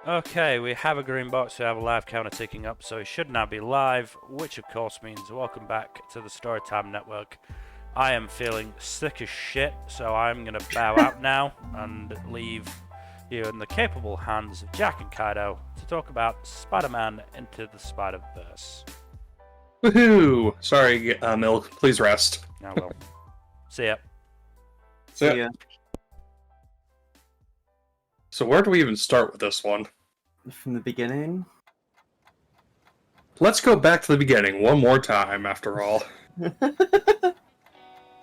Okay, we have a green box, we have a live counter ticking up, so it should now be live, which of course means welcome back to the Storytime Network. I am feeling sick as shit, so I'm gonna bow out now and leave you in the capable hands of Jack and Kaido to talk about Spider-Man Into the Spider-Verse. Woohoo! Sorry, Milk. Please rest. Now, well, see ya. So, See ya. so where do we even start with this one? From the beginning. Let's go back to the beginning one more time, after all.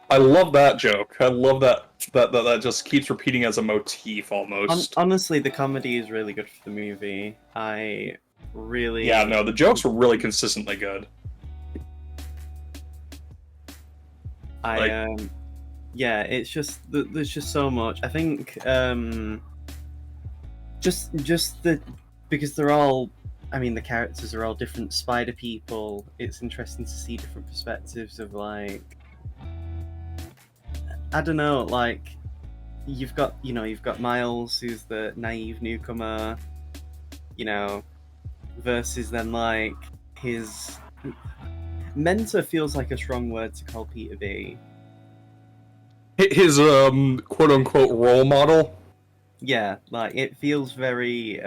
I love that joke. I love that just keeps repeating as a motif almost. Honestly, the comedy is really good for the movie. I really... Yeah, no, the jokes were really consistently good. Yeah, it's just there's just so much. I think just the because they're all, I mean, the characters are all different spider people. It's interesting to see different perspectives of, like, I don't know, like, you've got Miles, who's the naive newcomer, versus then, like, his mentor feels like a strong word to call Peter B. His quote-unquote role model. Yeah, like, it feels very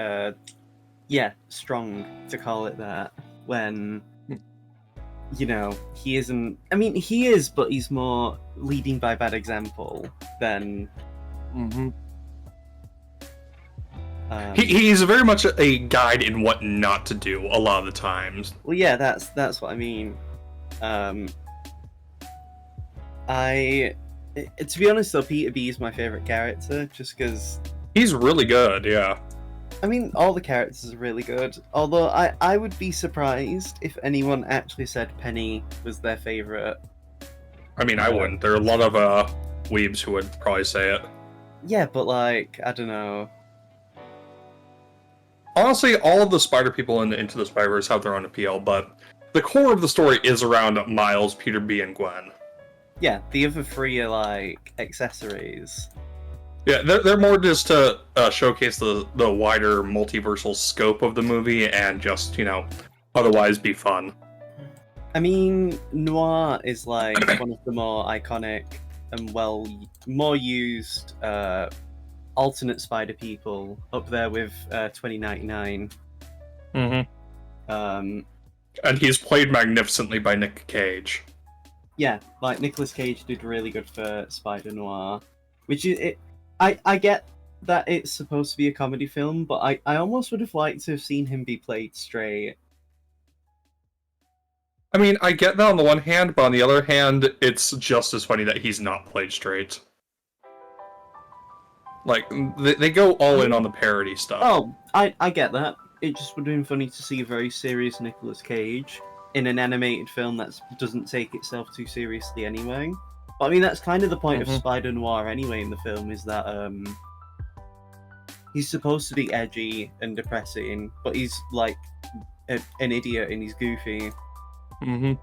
strong to call it that, when he isn't. I mean, he is, but he's more leading by bad example than. He's very much a guide in what not to do a lot of the times. Well, yeah, that's what I mean. To be honest though, Peter B is my favorite character, just because he's really good. Yeah. I mean, all the characters are really good. Although I would be surprised if anyone actually said Penny was their favorite. I mean, I wouldn't. There are a lot of weebs who would probably say it. Yeah, but, like, I don't know. Honestly, all of the spider people in Into the Spider-Verse have their own appeal, but the core of the story is around Miles, Peter B, and Gwen. Yeah, the other three are, like, accessories. Yeah, they're more just to showcase the wider multiversal scope of the movie and just, otherwise be fun. I mean, Noir is, like, one of the more iconic and more used alternate spider people, up there with 2099. And he's played magnificently by Nick Cage. Yeah, like, Nicolas Cage did really good for Spider Noir, which is it. I get that it's supposed to be a comedy film, but I almost would have liked to have seen him be played straight. I mean, I get that on the one hand, but on the other hand, it's just as funny that he's not played straight. Like, they go all in on the parody stuff. Oh, I get that. It just would have been funny to see a very serious Nicolas Cage in an animated film that doesn't take itself too seriously anyway. But I mean, that's kind of the point of Spider Noir anyway in the film, is that he's supposed to be edgy and depressing, but he's like an idiot and he's goofy. Yeah,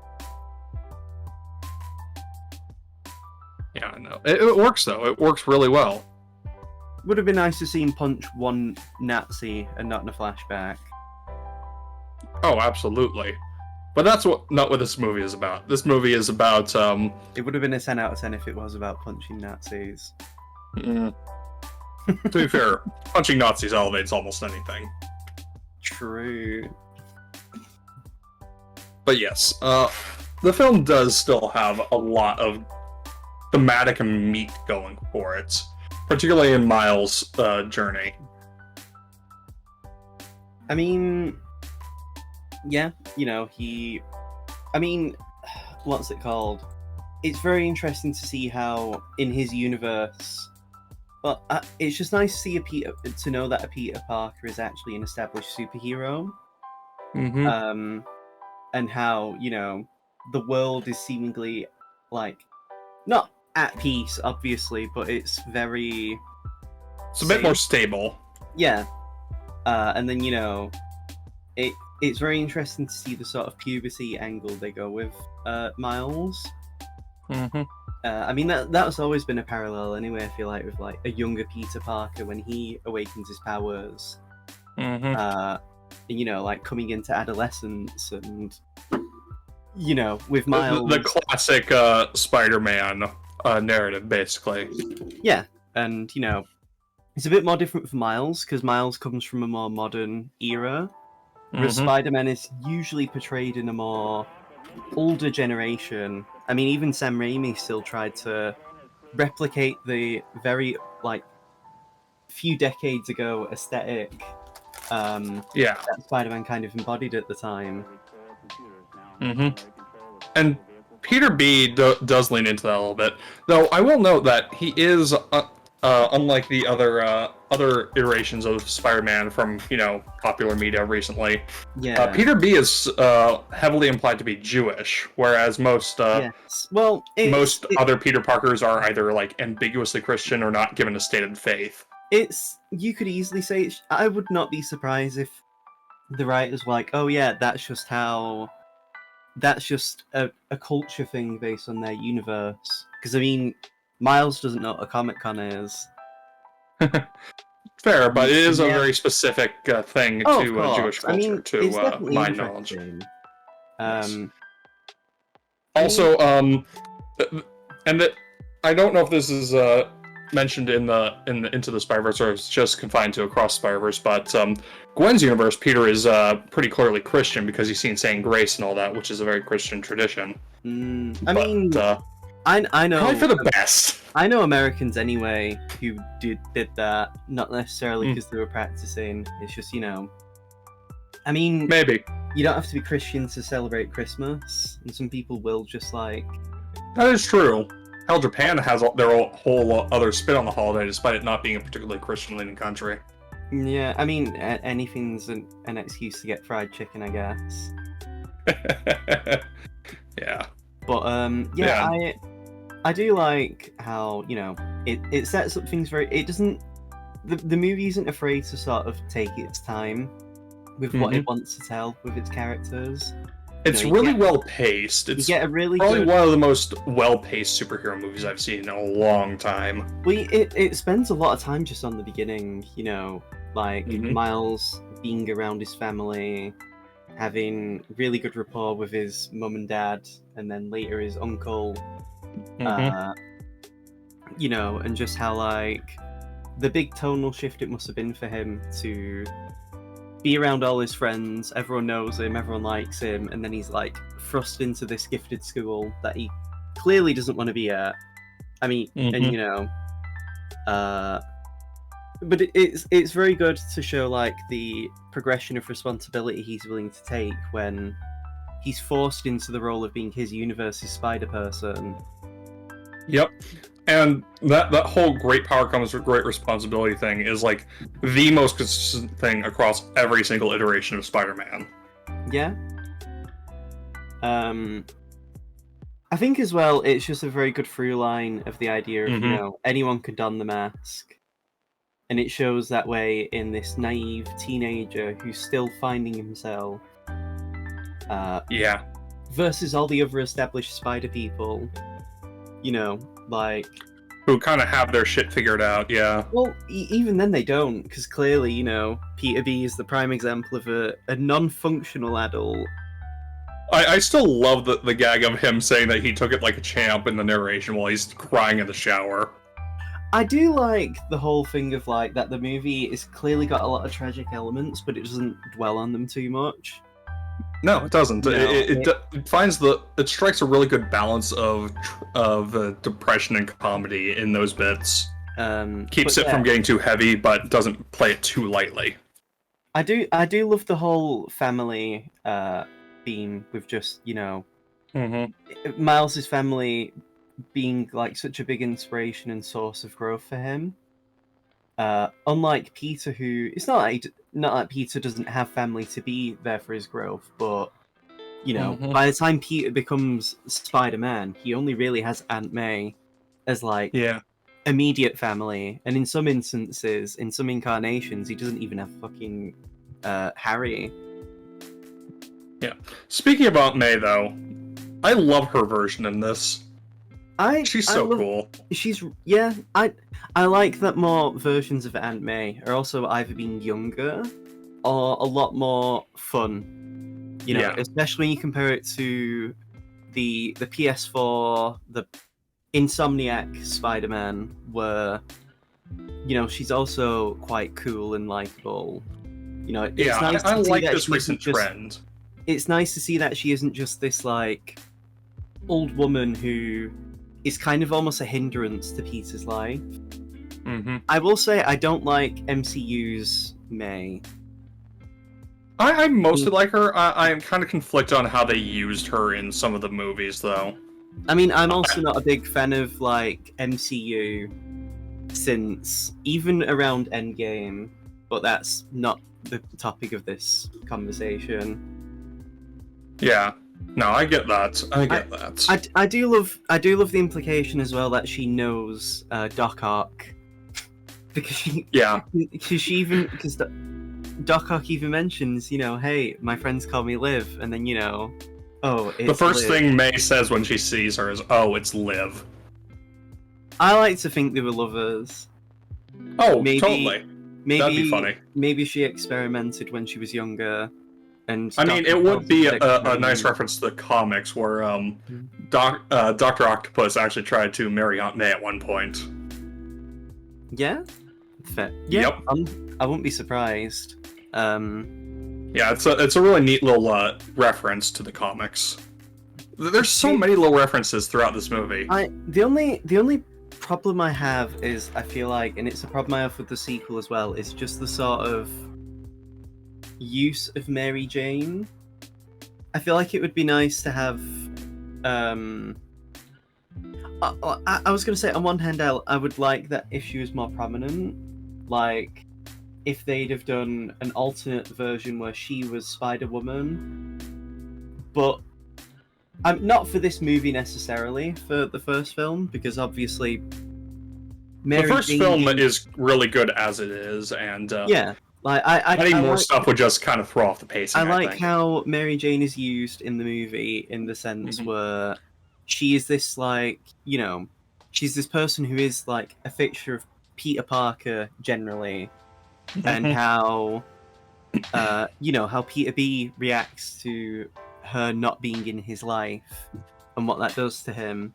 I know. It works, though. It works really well. Would have been nice to see him punch one Nazi and not in a flashback. Oh, absolutely. But that's not what this movie is about. This movie is about, It would have been a 10 out of 10 if it was about punching Nazis. To be fair, punching Nazis elevates almost anything. True. But yes, the film does still have a lot of thematic and meat going for it. Particularly in Miles' journey. I mean... Yeah, what's it called? It's very interesting to see how, in his universe... Well, it's just nice to see to know that a Peter Parker is actually an established superhero. And how, the world is seemingly, like, not at peace, obviously, but it's very... It's a bit more stable. Yeah. And then, it's very interesting to see the sort of puberty angle they go with Miles. I mean, that's always been a parallel anyway, I feel like, with, like, a younger Peter Parker when he awakens his powers. You know, like coming into adolescence, and you know, with The, Miles, the classic Spider-Man narrative, basically. yeah, and you know, it's a bit more different for Miles because Miles comes from a more modern era, whereas Spider-Man is usually portrayed in a more older generation. I mean, even Sam Raimi still tried to replicate the very like few decades ago aesthetic Yeah. that Spider-Man kind of embodied at the time. And Peter B does lean into that a little bit, though. I will note that he is, unlike the other iterations of Spider-Man from popular media recently. Yeah. Peter B is heavily implied to be Jewish, whereas most Yes. Well, other Peter Parkers are either like ambiguously Christian or not given a stated faith. You could easily say I would not be surprised if the writers were like, oh yeah, that's just a culture thing based on their universe. Because I mean, Miles doesn't know what a Comic-Con is. Fair, but it is a Yeah. very specific thing Oh, to of course. Jewish I culture, mean, it's to definitely my knowledge. interesting. Also, and that I don't know if this is mentioned in the Into the Spider-Verse or it's just confined to Across the Spider-Verse, but Gwen's universe, Peter is pretty clearly Christian because he's seen saying grace and all that, which is a very Christian tradition. I mean, I know probably for the best. I know Americans anyway who did that, not necessarily because they were practicing. It's just, I mean, Maybe. You don't have to be Christian to celebrate Christmas, and some people will just like. That is true. Hell, Japan has their whole other spin on the holiday, despite it not being a particularly Christian-leaning country. Yeah, I mean, anything's an excuse to get fried chicken, I guess. Yeah. But yeah. I do like how it sets up things very. It doesn't. The movie isn't afraid to sort of take its time with what it wants to tell with its characters. It's really well paced. It's you get a really probably good... one of the most well paced superhero movies I've seen in a long time. Well, it spends a lot of time just on the beginning. Like Miles being around his family, having really good rapport with his mum and dad, and then later his uncle. And just how like the big tonal shift it must have been for him to be around all his friends. Everyone knows him, everyone likes him, and then he's like thrust into this gifted school that he clearly doesn't want to be at. I mean, and but it's very good to show like the progression of responsibility he's willing to take when he's forced into the role of being his universe's Spider-Person. Yep. And that whole great power comes with great responsibility thing is like the most consistent thing across every single iteration of Spider-Man. Yeah. I think as well, it's just a very good through line of the idea of anyone could don the mask, and it shows that way in this naive teenager who's still finding himself. Yeah. Versus all the other established Spider people. Like who kind of have their shit figured out, yeah. Well, even then they don't, because clearly, Peter B is the prime example of a non-functional adult. I still love the gag of him saying that he took it like a champ in the narration while he's crying in the shower. I do like the whole thing of like that the movie is clearly got a lot of tragic elements, but it doesn't dwell on them too much. No, it doesn't. No, It strikes a really good balance of depression and comedy in those bits. Keeps it from getting too heavy, but doesn't play it too lightly. I do love the whole family theme with just Miles's family being like such a big inspiration and source of growth for him. Unlike Peter, who it's not like Peter doesn't have family to be there for his growth, but by the time Peter becomes Spider-Man, he only really has Aunt May as like immediate family, and in some instances, in some incarnations, he doesn't even have fucking Harry. Yeah. Speaking about May, though, I love her version in this. She's so cool. I like that more versions of Aunt May are also either being younger are a lot more fun. You know, Yeah. especially when you compare it to the PS4, the Insomniac Spider-Man, where she's also quite cool and likable. It's Yeah, nice I to see like that this she isn't recent just, trend. It's nice to see that she isn't just this like old woman who is kind of almost a hindrance to Peter's life. Mm-hmm. I will say I don't like MCU's May. I mostly like her. I'm kind of conflicted on how they used her in some of the movies, though. I mean, I'm also not a big fan of like MCU since even around Endgame, but that's not the topic of this conversation. Yeah. No, I get that. I get that. I do love the implication as well that she knows Doc Ock because Doc Ock even mentions, hey, my friends call me Liv, and then oh, it's The first Liv. thing May says when she sees her is, "Oh, it's Liv." I like to think they were lovers. Oh, Maybe- totally. That'd be funny. Maybe she experimented when she was younger, and I mean, Doc it would Ock be was a experimenting. nice reference to the comics where Doctor Octopus actually tried to marry Aunt May at one point. Yeah, fair. Yeah, Yep. I wouldn't be surprised. Yeah, it's a really neat little reference to the comics. There's so many little references throughout this movie. The only problem I have is I feel like, and it's a problem I have with the sequel as well, is just the sort of use of Mary Jane. I feel like it would be nice to have. I was going to say, on one hand, I would like that if she was more prominent, like if they'd have done an alternate version where she was Spider-Woman, but not for this movie necessarily, for the first film, because obviously Mary The first Jane film used- is really good as it is, and yeah, like adding more like, stuff would just kind of throw off the pacing. I like think. how Mary Jane is used in the movie in the sense Mhm. where she is this like, she's this person who is like a fixture of Peter Parker generally, and Mhm. how how Peter B reacts to her not being in his life and what that does to him.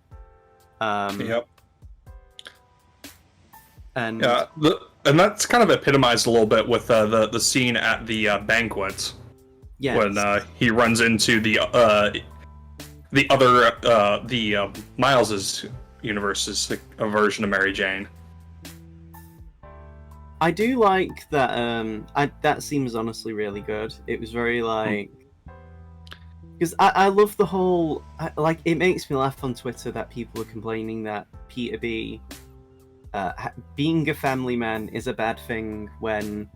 Yep. And Yeah, and that's kind of epitomized a little bit with the scene at the banquet yes. when he runs into the Miles's universe's version of Mary Jane. I do like that. That scene was honestly really good. It was very like, because I love the whole like. It makes me laugh on Twitter that people are complaining that Peter B, being a family man is a bad thing. When,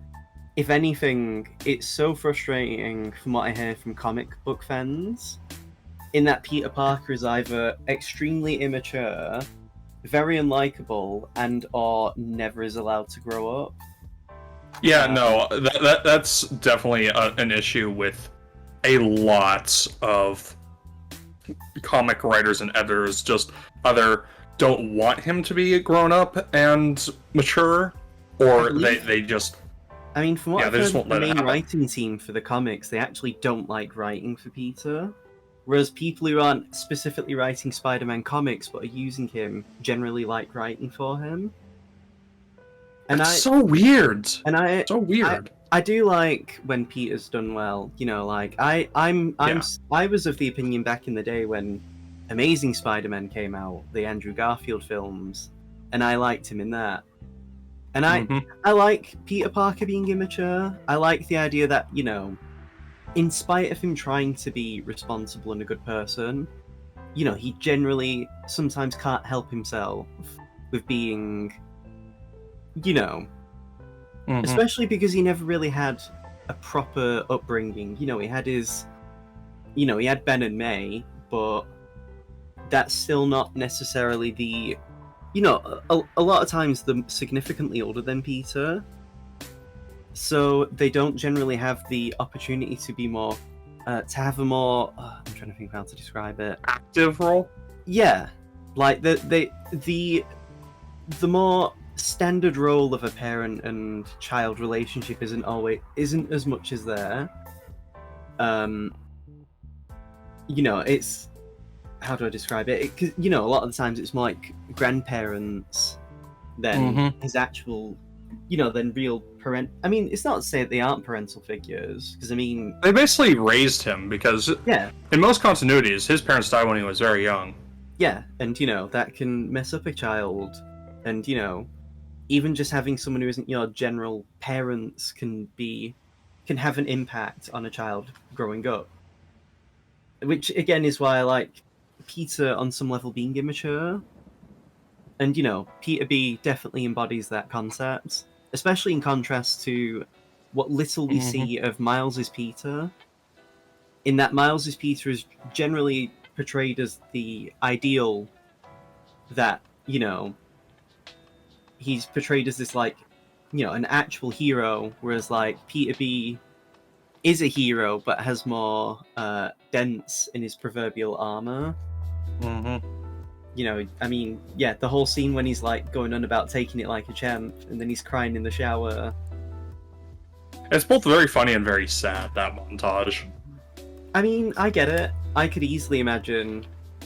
if anything, it's so frustrating from what I hear from comic book fans, in that Peter Parker is either extremely immature, very unlikable, and or never is allowed to grow up. Yeah, no, that's definitely an issue with a lot of comic writers and editors. Just either don't want him to be grown up and mature, or they just. I mean, from what I've they just heard won't from the let it main happen. writing team for the comics, they actually don't like writing for Peter. Whereas people who aren't specifically writing Spider-Man comics but are using him generally like writing for him. And That's so weird. So weird. I do like when Peter's done well. Like I was of the opinion back in the day when Amazing Spider-Man came out, the Andrew Garfield films, and I liked him in that. And Mhm. I like Peter Parker being immature. I like the idea that, in spite of him trying to be responsible and a good person, he generally sometimes can't help himself with being, Mhm. especially because he never really had a proper upbringing. He had he had Ben and May, but that's still not necessarily the, a lot of times they're significantly older than Peter. So they don't generally have the opportunity to be more, to have a more. I'm trying to think how to describe it. Active role. Yeah, like the more standard role of a parent and child relationship isn't as much as there. It's, how do I describe it? 'Cause, a lot of the times it's more like grandparents than his actual, than real parent. I mean, it's not to say that they aren't parental figures, because I mean, They basically raised him because yeah, in most continuities, his parents died when he was very young. yeah, and that can mess up a child, and even just having someone who isn't your general parents can have an impact on a child growing up. Which again is why I like Peter on some level being immature. And Peter B definitely embodies that concept, especially in contrast to what little we see of Miles's Peter. In that Miles's Peter is generally portrayed as the ideal that, he's portrayed as this like, an actual hero, whereas like Peter B is a hero but has more dents in his proverbial armor. I mean, yeah, the whole scene when he's like going on about taking it like a champ and then he's crying in the shower. It's both very funny and very sad, that montage. I mean, I get it. I could easily imagine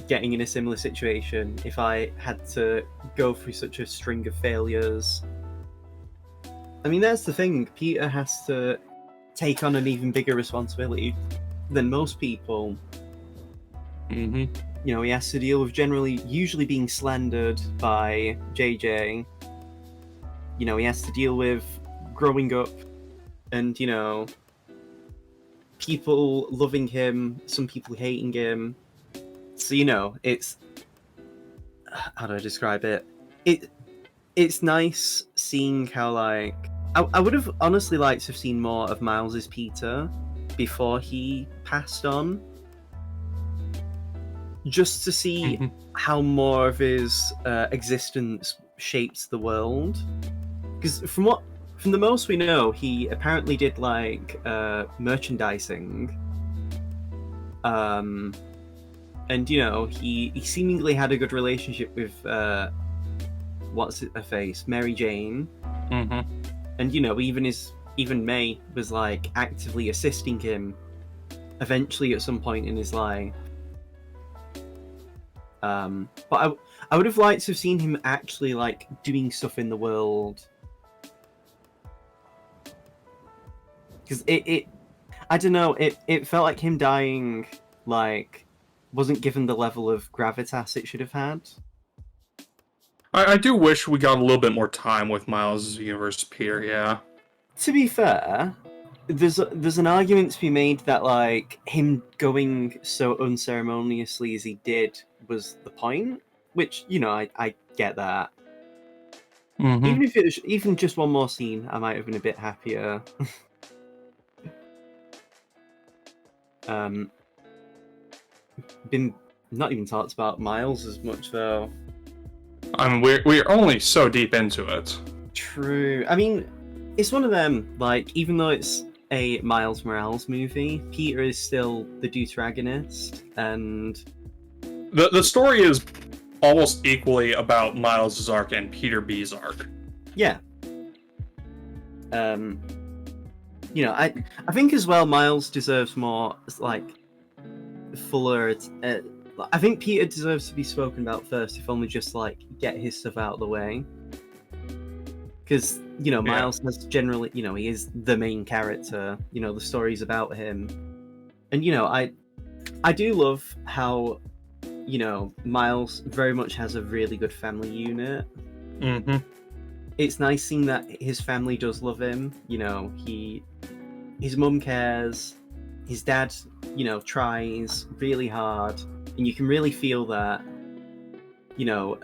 getting in a similar situation if I had to go through such a string of failures. I mean, that's the thing. Peter has to take on an even bigger responsibility than most people. He has to deal with usually being slandered by JJ. He has to deal with growing up and, people loving him, some people hating him. So, it's... How do I describe it? It's nice seeing how, like... I would have honestly liked to have seen more of Miles's Peter before he passed on. Just to see how more of his existence shapes the world. Because from the most we know, he apparently did like merchandising. And he seemingly had a good relationship with what's her face, Mary Jane. And even May was like actively assisting him eventually at some point in his life. But I would have liked to have seen him actually like doing stuff in the world, because I don't know, it felt like him dying like wasn't given the level of gravitas it should have had. I do wish we got a little bit more time with Miles' universe Peter, yeah. To be fair, there's an argument to be made that like him going so unceremoniously as he did was the point, which I get that. Even if it was even just one more scene, I might have been a bit happier. Been not even talked about Miles as much though. I mean, we're only so deep into it. True. I mean, it's one of them, like, even though it's a Miles Morales movie, Peter is still the deuteragonist, and the story is almost equally about Miles' arc and Peter B's arc. Yeah. I think as well Miles deserves more, like, fuller... I think Peter deserves to be spoken about first, if only just, like, get his stuff out of the way. Because, Miles has generally, he is the main character, the story's about him. And, I do love how, Miles very much has a really good family unit. It's nice seeing that his family does love him. His mum cares, his dad, tries really hard, and you can really feel that.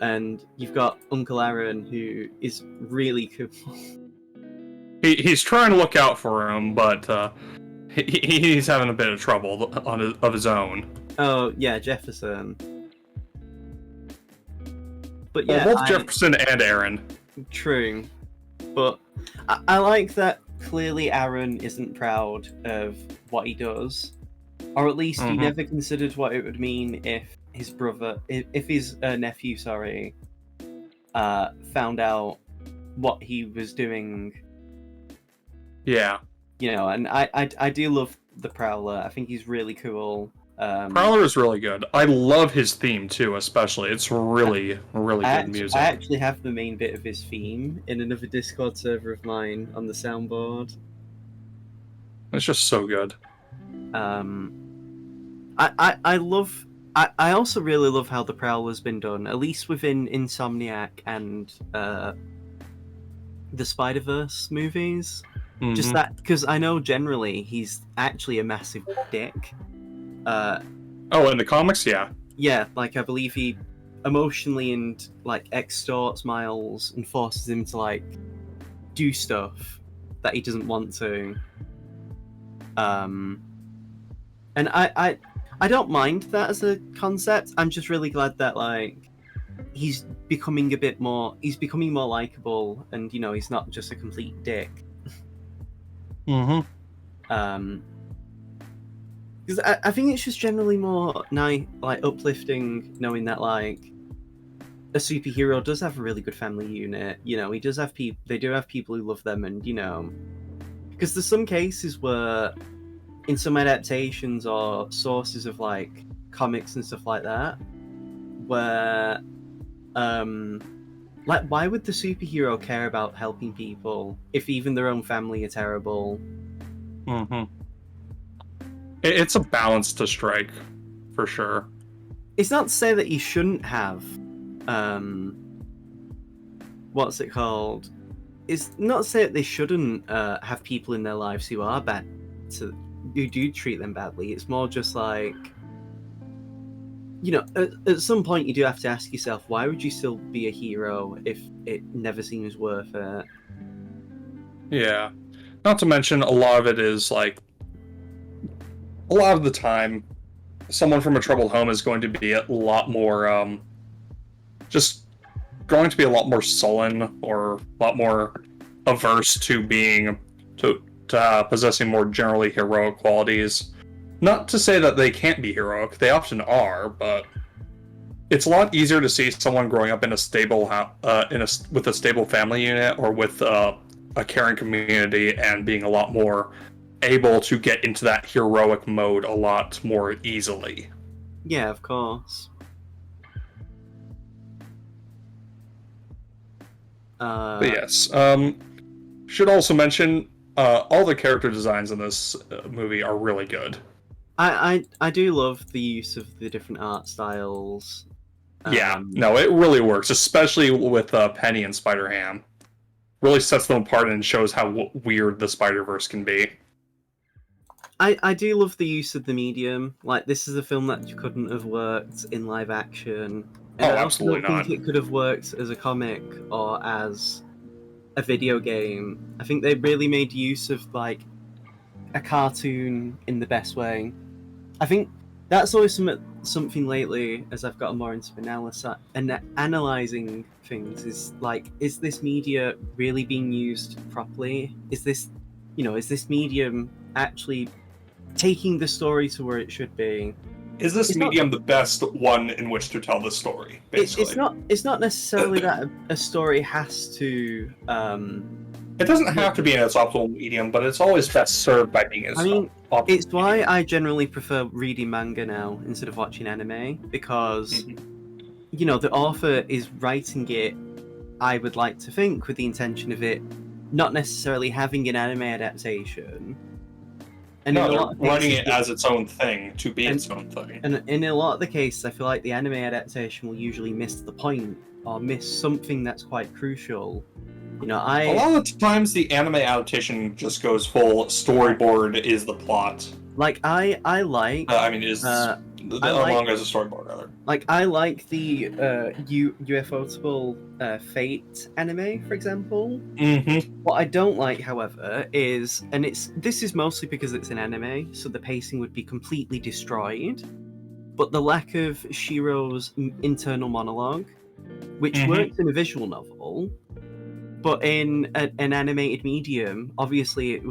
And you've got Uncle Aaron, who is really cool. He's trying to look out for him, but he's having a bit of trouble of his own. Oh yeah, Jefferson. But yeah, well, both Jefferson and Aaron. True, but I like that. Clearly, Aaron isn't proud of what he does, or at least he never considered what it would mean if his nephew, found out what he was doing. Yeah. You know, and I do love the Prowler. I think he's really cool. Prowler is really good. I love his theme too, especially. It's really, really good music. I actually have the main bit of his theme in another Discord server of mine on the soundboard. It's just so good. I love. I also really love how the Prowler's been done, at least within Insomniac and the Spider-Verse movies. Just that, because I know generally he's actually a massive dick. Oh, in the comics, yeah. Yeah, like I believe he emotionally and like extorts Miles and forces him to like do stuff that he doesn't want to. And I don't mind that as a concept. I'm just really glad that like he's becoming more likable, and you know, he's not just a complete dick. Because I think it's just generally more like uplifting knowing that like a superhero does have a really good family unit. You know, he does have they do have people who love them, and you know, because there's some cases where in some adaptations or sources of like comics and stuff like that, where like why would the superhero care about helping people if even their own family are terrible? It's a balance to strike, for sure. It's not to say that you shouldn't have what's it called? It's not to say that they shouldn't have people in their lives who are bad, who do treat them badly. It's more just like, you know, at some point you do have to ask yourself, why would you still be a hero if it never seems worth it? Yeah. Not to mention, a lot of it is like, a lot of the time, someone from a troubled home is going to be a lot more, just going to be a lot more sullen or a lot more averse to possessing more generally heroic qualities. Not to say that they can't be heroic, they often are, but it's a lot easier to see someone growing up in a stable with a stable family unit or with a caring community and being a lot more able to get into that heroic mode a lot more easily. Yeah, of course. But yes, should also mention all the character designs in this movie are really good. I do love the use of the different art styles. Yeah, no, it really works, especially with Penny and Spider-Ham. Really sets them apart and shows how weird the Spider-Verse can be. I do love the use of the medium. Like, this is a film that couldn't have worked in live action. And I absolutely don't not. think it could have worked as a comic or as a video game. I think they really made use of like a cartoon in the best way. I think that's always something lately, as I've gotten more into analyzing things, is like, is this media really being used properly? Is this medium actually taking the story to where it should be? Is this medium the best one in which to tell the story, basically? It's not necessarily that a story has to it doesn't have to be in its optimal medium, but it's always best served by being optimal. It's why I generally prefer reading manga now instead of watching anime, because you know, the author is writing it, I would like to think, with the intention of it not necessarily having an anime adaptation. And no, they're writing it as its own thing, to be its own thing. And in a lot of the cases, I feel like the anime adaptation will usually miss the point, or miss something that's quite crucial. You know, a lot of the times the anime adaptation just goes full storyboard is the plot. Like the manga is a storyboard, rather. Like, I like the Ufotable Fate anime, for example. What I don't like, however, is, and this is mostly because it's an anime, so the pacing would be completely destroyed, but the lack of Shiro's internal monologue, which works in a visual novel, but in an animated medium, obviously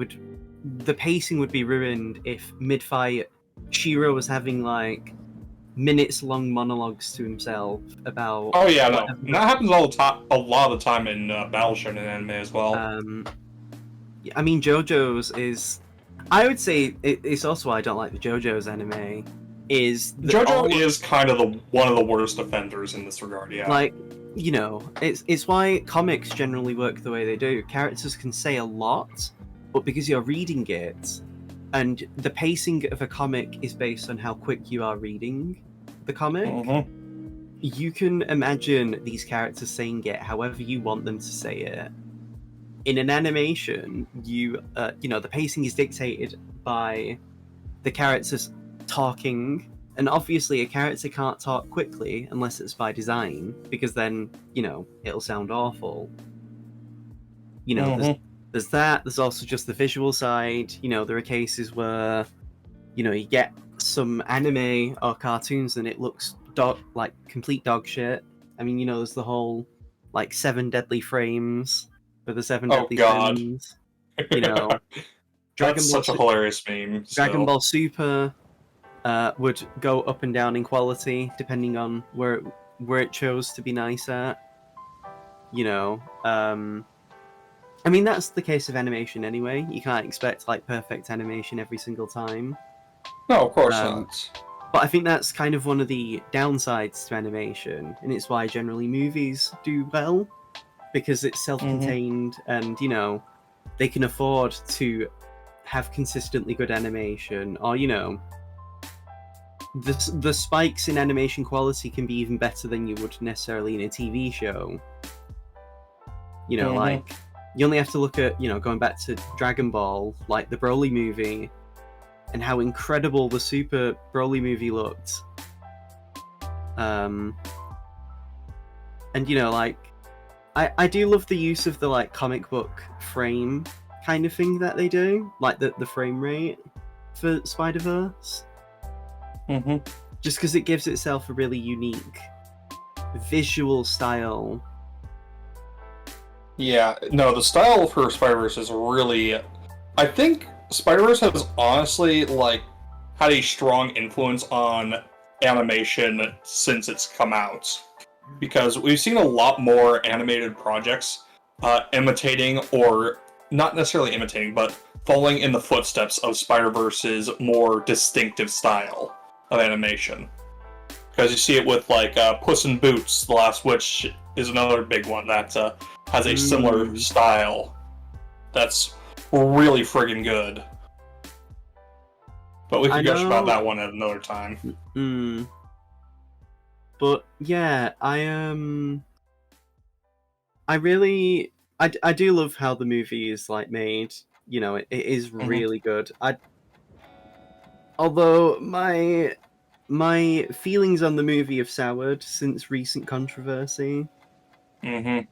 the pacing would be ruined if mid-fight Shiro was having like minutes-long monologues to himself about. Oh yeah, no, whatever. and that happens all the time. A lot of the time in Battle Shonen anime as well. I mean, JoJo's is. I would say it's also why I don't like the JoJo's anime. Is JoJo is kind of one of the worst offenders in this regard. Yeah. Like, you know, it's why comics generally work the way they do. Characters can say a lot, but because you're reading it, and the pacing of a comic is based on how quick you are reading the comic, you can imagine these characters saying it however you want them to say it. In an animation, you know, the pacing is dictated by the characters talking, and obviously a character can't talk quickly unless it's by design, because then, you know, it'll sound awful. You know, there's that. There's also just the visual side. You know, there are cases where, you know, you get some anime or cartoons and it looks like complete dog shit. I mean, you know, there's the whole like 7 deadly frames for the 7 deadly frames. You know, That's such a hilarious meme. Dragon Ball Super would go up and down in quality depending on where it chose to be nice at. You know, I mean, that's the case of animation anyway. You can't expect like perfect animation every single time. No, of course not. But I think that's kind of one of the downsides to animation, and it's why generally movies do well, because it's self-contained and, you know, they can afford to have consistently good animation, or, you know, the spikes in animation quality can be even better than you would necessarily in a TV show. You know, like, you only have to look at, you know, going back to Dragon Ball, like the Broly movie, and how incredible the Super Broly movie looked. And, you know, like, I do love the use of the, like, comic book frame kind of thing that they do, like the frame rate for Spider-Verse. Just because it gives itself a really unique visual style. Yeah, no, the style for Spider-Verse is really... I think Spider-Verse has honestly, like, had a strong influence on animation since it's come out. Because we've seen a lot more animated projects imitating, or not necessarily imitating, but following in the footsteps of Spider-Verse's more distinctive style of animation. Because you see it with, like, Puss in Boots: The Last Witch is another big one that has a similar style that's really friggin' good. But we can gush about that one at another time. But yeah, I do love how the movie is like made. You know, it is really good. Although my feelings on the movie have soured since recent controversy. To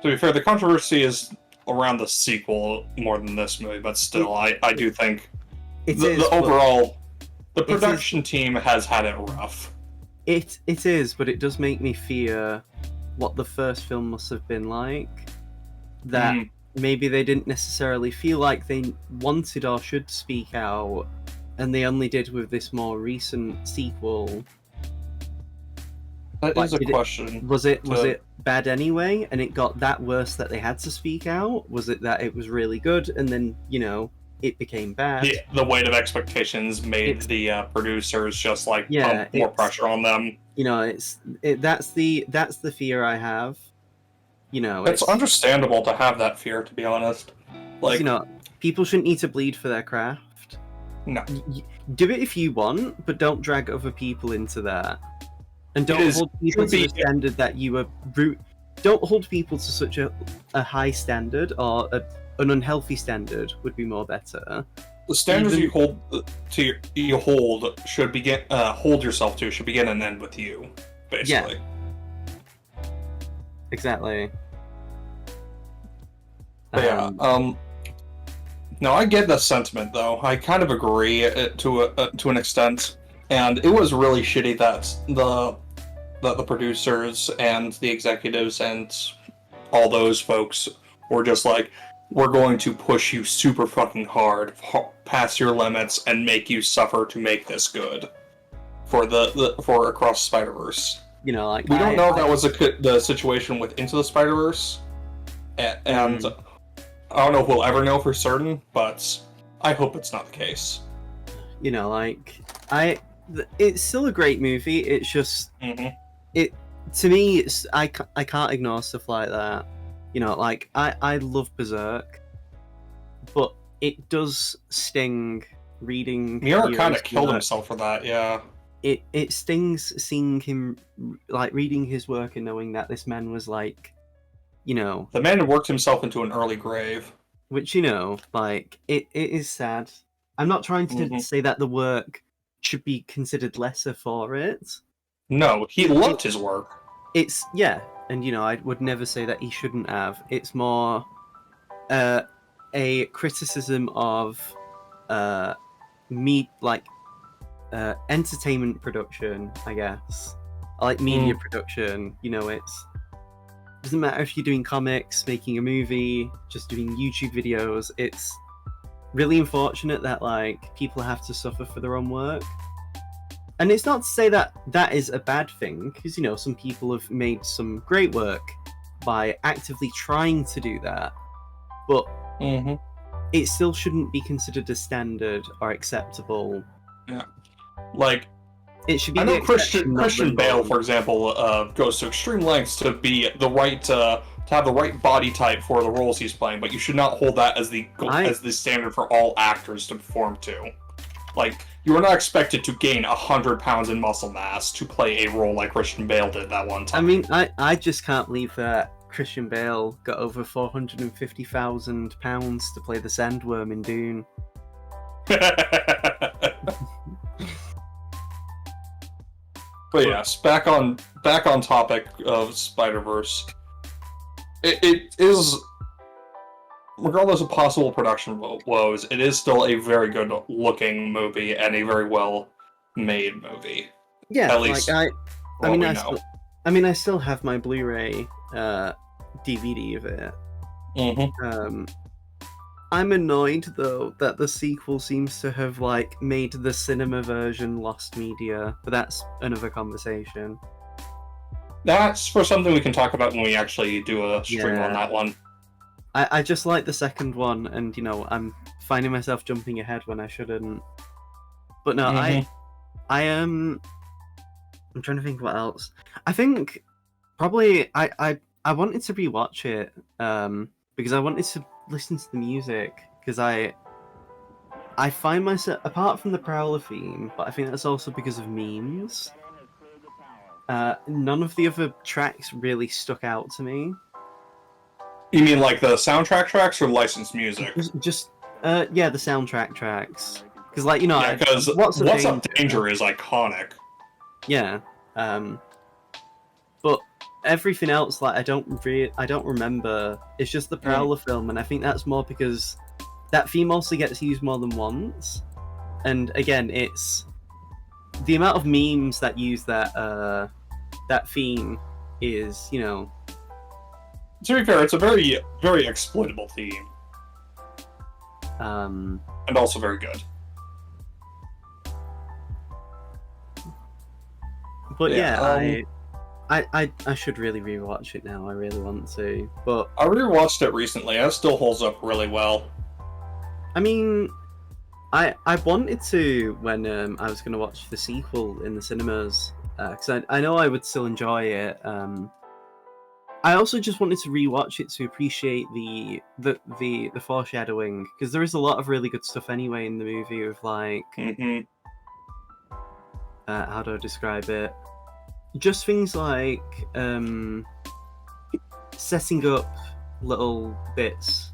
be fair, the controversy is around the sequel more than this movie, but still, I do think the production team has had it rough. It is, but it does make me fear what the first film must have been like. That maybe they didn't necessarily feel like they wanted or should speak out, and they only did with this more recent sequel. That is a question. Was it bad anyway, and it got that worse that they had to speak out? Was it that it was really good, and then, you know, it became bad? The weight of expectations made the producers just like pump more pressure on them. You know, that's the fear I have. You know, it's understandable to have that fear, to be honest. Like, you know, people shouldn't need to bleed for their craft. No. Do it if you want, but don't drag other people into that. And don't hold people to a standard that you are don't hold people to such a high standard, or an unhealthy standard would be more better. The standards you hold should begin hold yourself to should begin and end with you, basically. Yeah. Exactly. Yeah. No, I get that sentiment though. I kind of agree to an extent, and it was really shitty that the producers and the executives and all those folks were just like, we're going to push you super fucking hard, past your limits, and make you suffer to make this good. for for Across the Spider-Verse. You know, like We don't know if that was the situation with Into the Spider-Verse, and I don't know if we'll ever know for certain, but I hope it's not the case. You know, like it's still a great movie. It's just to me, I can't ignore stuff like that. You know, like I love Berserk, but it does sting reading. Miura kind of Miura's killed work. himself for that, yeah. It stings seeing him, like, reading his work and knowing that this man was like, you know, The man had worked himself into an early grave. which, you know, like it is sad. I'm not trying to say that the work should be considered lesser for it. No, he loved his work. It's yeah, and you know, I would never say that he shouldn't have. It's more a criticism of entertainment production, I guess. I like media production. You know, doesn't matter if you're doing comics, making a movie, just doing YouTube videos. It's really unfortunate that like people have to suffer for their own work. And it's not to say that that is a bad thing, because, you know, some people have made some great work by actively trying to do that. But it still shouldn't be considered a standard or acceptable. Yeah. Like, it should be. I know Christian Bale, for example, goes to extreme lengths to be the right to have the right body type for the roles he's playing, but you should not hold that as the standard for all actors to perform to. Like, you are not expected to gain 100 pounds in muscle mass to play a role like Christian Bale did that one time. I mean, I just can't believe that Christian Bale got over £450,000 to play the Sandworm in Dune. But yes, back on topic of Spider-Verse. It is, regardless of possible production woes, it is still a very good looking movie and a very well made movie. Yeah, at least like I still have my Blu-ray DVD of it. I'm annoyed though that the sequel seems to have like made the cinema version lost media, but that's another conversation. That's for something we can talk about when we actually do a stream on that one. I just like the second one, and you know, I'm finding myself jumping ahead when I shouldn't. But no, I am. I'm trying to think what else. I think probably I wanted to rewatch it because I wanted to listen to the music, because I find myself, apart from the Prowler theme, but I think that's also because of memes. None of the other tracks really stuck out to me. You mean like the soundtrack tracks or licensed music? Just the soundtrack tracks. Because, like, you know, yeah, because What's Up Danger is iconic. Yeah, but everything else, like, I don't remember. It's just the Prowler film, and I think that's more because that theme also gets used more than once. And again, it's the amount of memes that use that theme is, you know. To be fair, it's a very, very exploitable theme. And also very good. But yeah, I should really rewatch it now. I really want to. But I rewatched it recently, and it still holds up really well. I mean, I wanted to when I was going to watch the sequel in the cinemas, because I know I would still enjoy it. I also just wanted to rewatch it to appreciate the foreshadowing, because there is a lot of really good stuff anyway in the movie with like how do I describe it? Just things like setting up little bits,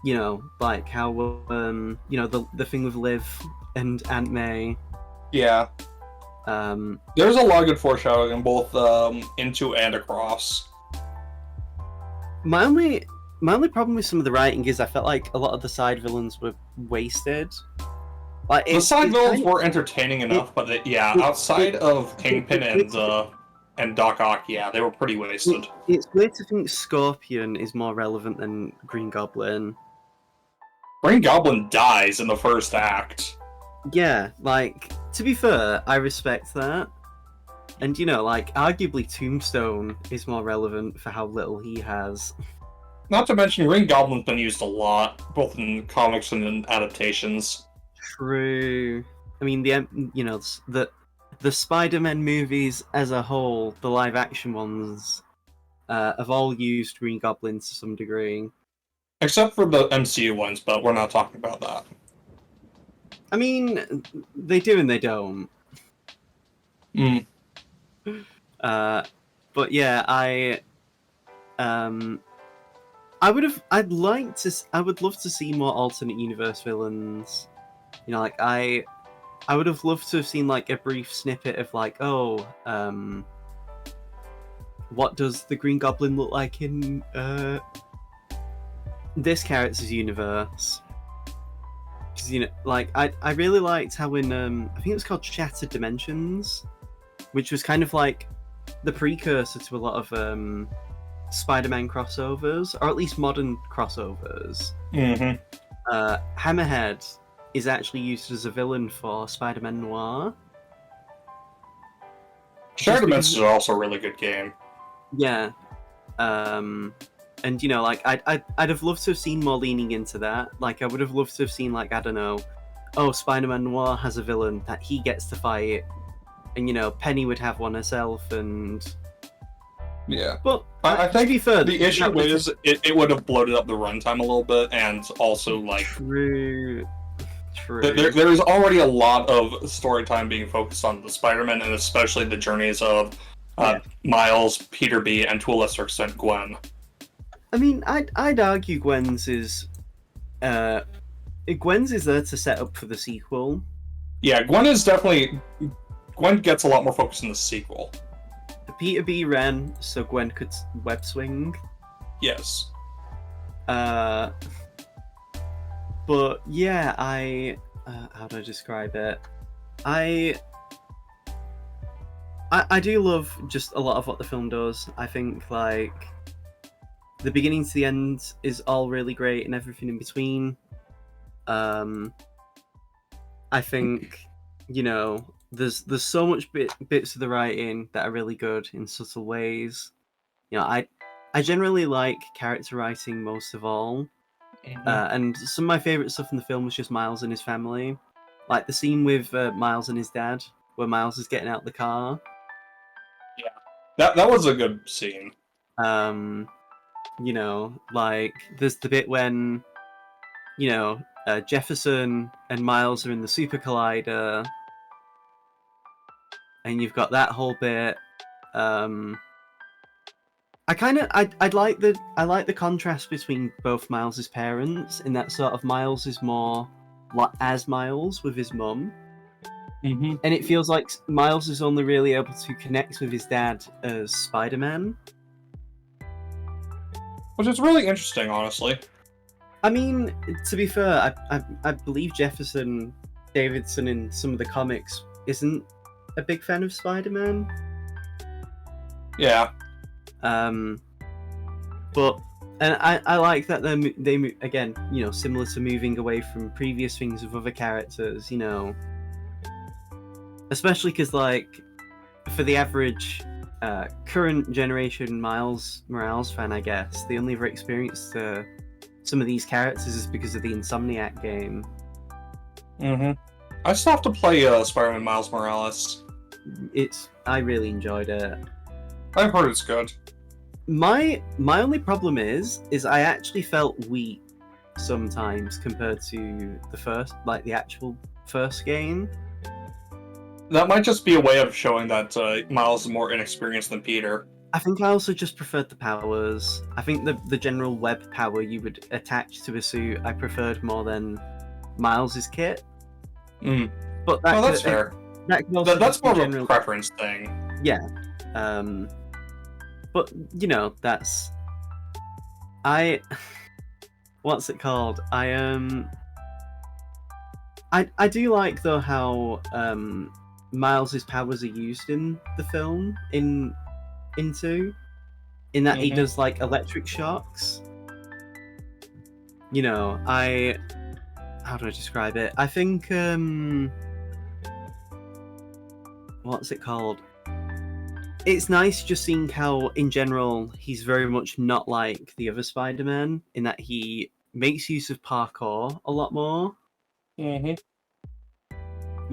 you know, like how you know, the thing with Liv and Aunt May. Yeah. There's a lot of good foreshadowing in both Into and Across. My only problem with some of the writing is I felt like a lot of the side villains were wasted. Like, the side villains were entertaining enough, but outside of Kingpin and Doc Ock, they were pretty wasted. It's weird to think Scorpion is more relevant than Green Goblin. Green Goblin dies in the first act. Yeah, like, to be fair, I respect that. And you know, like, arguably Tombstone is more relevant for how little he has. Not to mention, Green Goblin's been used a lot, both in comics and in adaptations. True. I mean, the Spider-Man movies as a whole, the live-action ones, have all used Green Goblin to some degree. Except for the MCU ones, but we're not talking about that. I mean, they do and they don't. Mm. But yeah, I would love to see more alternate universe villains. You know, like I would have loved to have seen like a brief snippet of like, oh, what does the Green Goblin look like in this character's universe? Because you know, like I really liked how in I think it was called Shattered Dimensions, which was kind of like the precursor to a lot of Spider-Man crossovers, or at least modern crossovers. Mm-hmm. Hammerhead is actually used as a villain for Spider-Man Noir. Shattered Dimensions is also a really good game. Yeah. And you know, like I'd have loved to have seen more leaning into that. Like I would have loved to have seen, like, I don't know, oh, Spider-Man Noir has a villain that he gets to fight, and you know, Penny would have one herself, and yeah. But I think to be fair, the issue is it would have bloated up the runtime a little bit, and also like true. There's already a lot of story time being focused on the Spider-Man, and especially the journeys of Miles, Peter B, and to a lesser extent Gwen. I mean, I'd argue Gwen's is there to set up for the sequel. Yeah, Gwen gets a lot more focus in the sequel. Peter B ran so Gwen could web swing. Yes. But yeah, how do I describe it? I do love just a lot of what the film does. I think like the beginning to the end is all really great, and everything in between. I think, you know, there's so much bits of the writing that are really good in subtle ways. You know, I generally like character writing most of all. And some of my favourite stuff in the film was just Miles and his family. Like the scene with Miles and his dad, where Miles is getting out the car. Yeah, that was a good scene. You know, like there's the bit when, you know, Jefferson and Miles are in the Super Collider, and you've got that whole bit. I like the contrast between both Miles's parents, in that sort of Miles is more like as Miles with his mum, and it feels like Miles is only really able to connect with his dad as Spider-Man, which is really interesting, honestly. I mean, to be fair, I believe Jefferson Davidson in some of the comics isn't a big fan of Spider-Man. Yeah. But and I like that they again, you know, similar to moving away from previous things with other characters, you know, especially because like for the average current generation Miles Morales fan, I guess the only ever experience to some of these characters is because of the Insomniac game. I still have to play Spider-Man Miles Morales. I really enjoyed it. I've heard it's good. My only problem is I actually felt weak sometimes compared to the actual first game. That might just be a way of showing that Miles is more inexperienced than Peter. I think I also just preferred the powers. I think the general web power you would attach to a suit I preferred more than Miles's kit. But that's fair. That's more of a preference thing. Yeah. But you know, that's what's it called? I do like though how Miles's powers are used in the film in that he does like electric shocks. You know, how do I describe it? I think what's it called? It's nice just seeing how, in general, he's very much not like the other Spider-Man in that he makes use of parkour a lot more. Mm-hmm.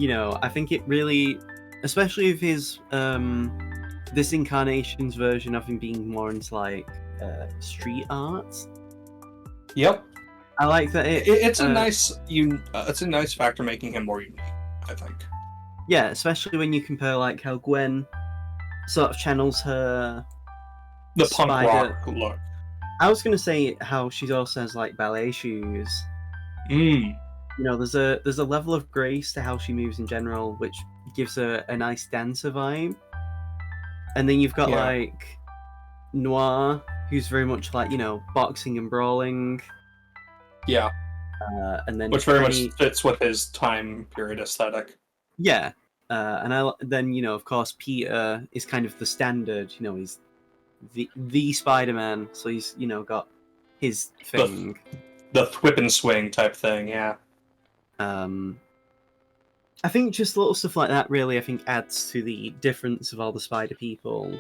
You know, I think it really, especially with his this incarnation's version of him being more into like street art. Yep. I like that It's a nice factor making him more unique, I think. Yeah, especially when you compare like how Gwen sort of channels her The punk Spider- rock look. I was gonna say how she also has like ballet shoes. Mm. You know, there's a level of grace to how she moves in general, which gives her a nice dancer vibe. And then you've got Yeah. like Noir, who's very much like, you know, boxing and brawling. Yeah, And then which very Penny- much fits with his time period aesthetic. Yeah. Then, you know, of course, Peter is kind of the standard. You know, he's the Spider-Man, so he's, you know, got his thing. The whip and swing type thing, yeah. I think just little stuff like that really, I think, adds to the difference of all the Spider people.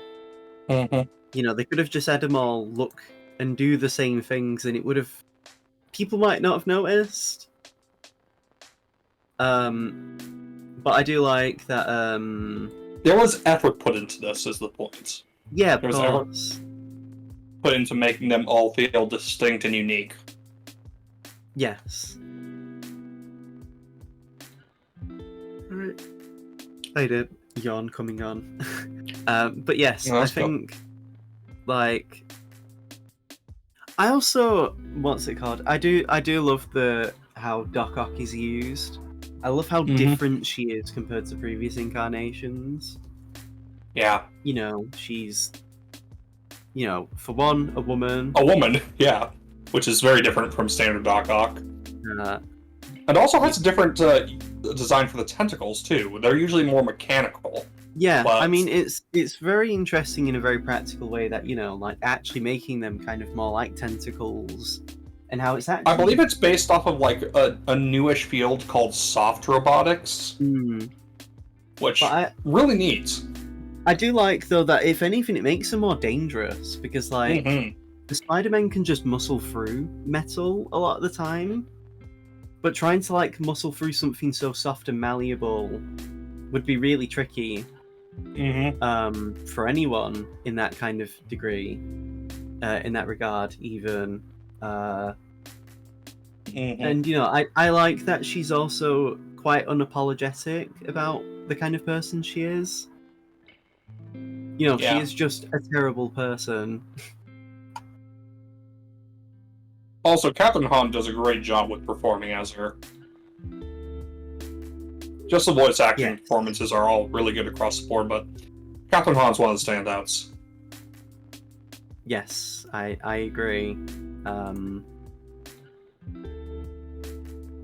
Mm-hmm. You know, they could have just had them all look and do the same things, and it would have. People might not have noticed. But I do like that. There was effort put into this, is the point. Yeah, of There was effort course. put into making them all feel distinct and unique. Yes. Alright. I did yawn coming on. But yes, No, I that's cool. think like I also what's it called? I do love how Doc Ock is used. I love how Mhm. different she is compared to previous incarnations. Yeah. You know, she's for one, a woman. A woman, yeah. Which is very different from standard Doc Ock. Uh, And also has a different design for the tentacles, too. They're usually more mechanical. Yeah, But- I mean it's very interesting in a very practical way that, you know, like actually making them kind of more like tentacles and how it's actually I believe it's based off of, like, a newish field called soft robotics, Mm. which But really neat. I do like though that if anything it makes them more dangerous because like Mhm. the Spider-Man can just muscle through metal a lot of the time. But trying to like muscle through something so soft and malleable would be really tricky. For anyone in that kind of degree, in that regard, even. And, you know, I like that she's also quite unapologetic about the kind of person she is. You know, Yeah. she is just a terrible person. Also, Captain Han does a great job with performing as her. Just the voice acting Yes. performances are all really good across the board, but Captain Han's one of the standouts. Yes, I agree.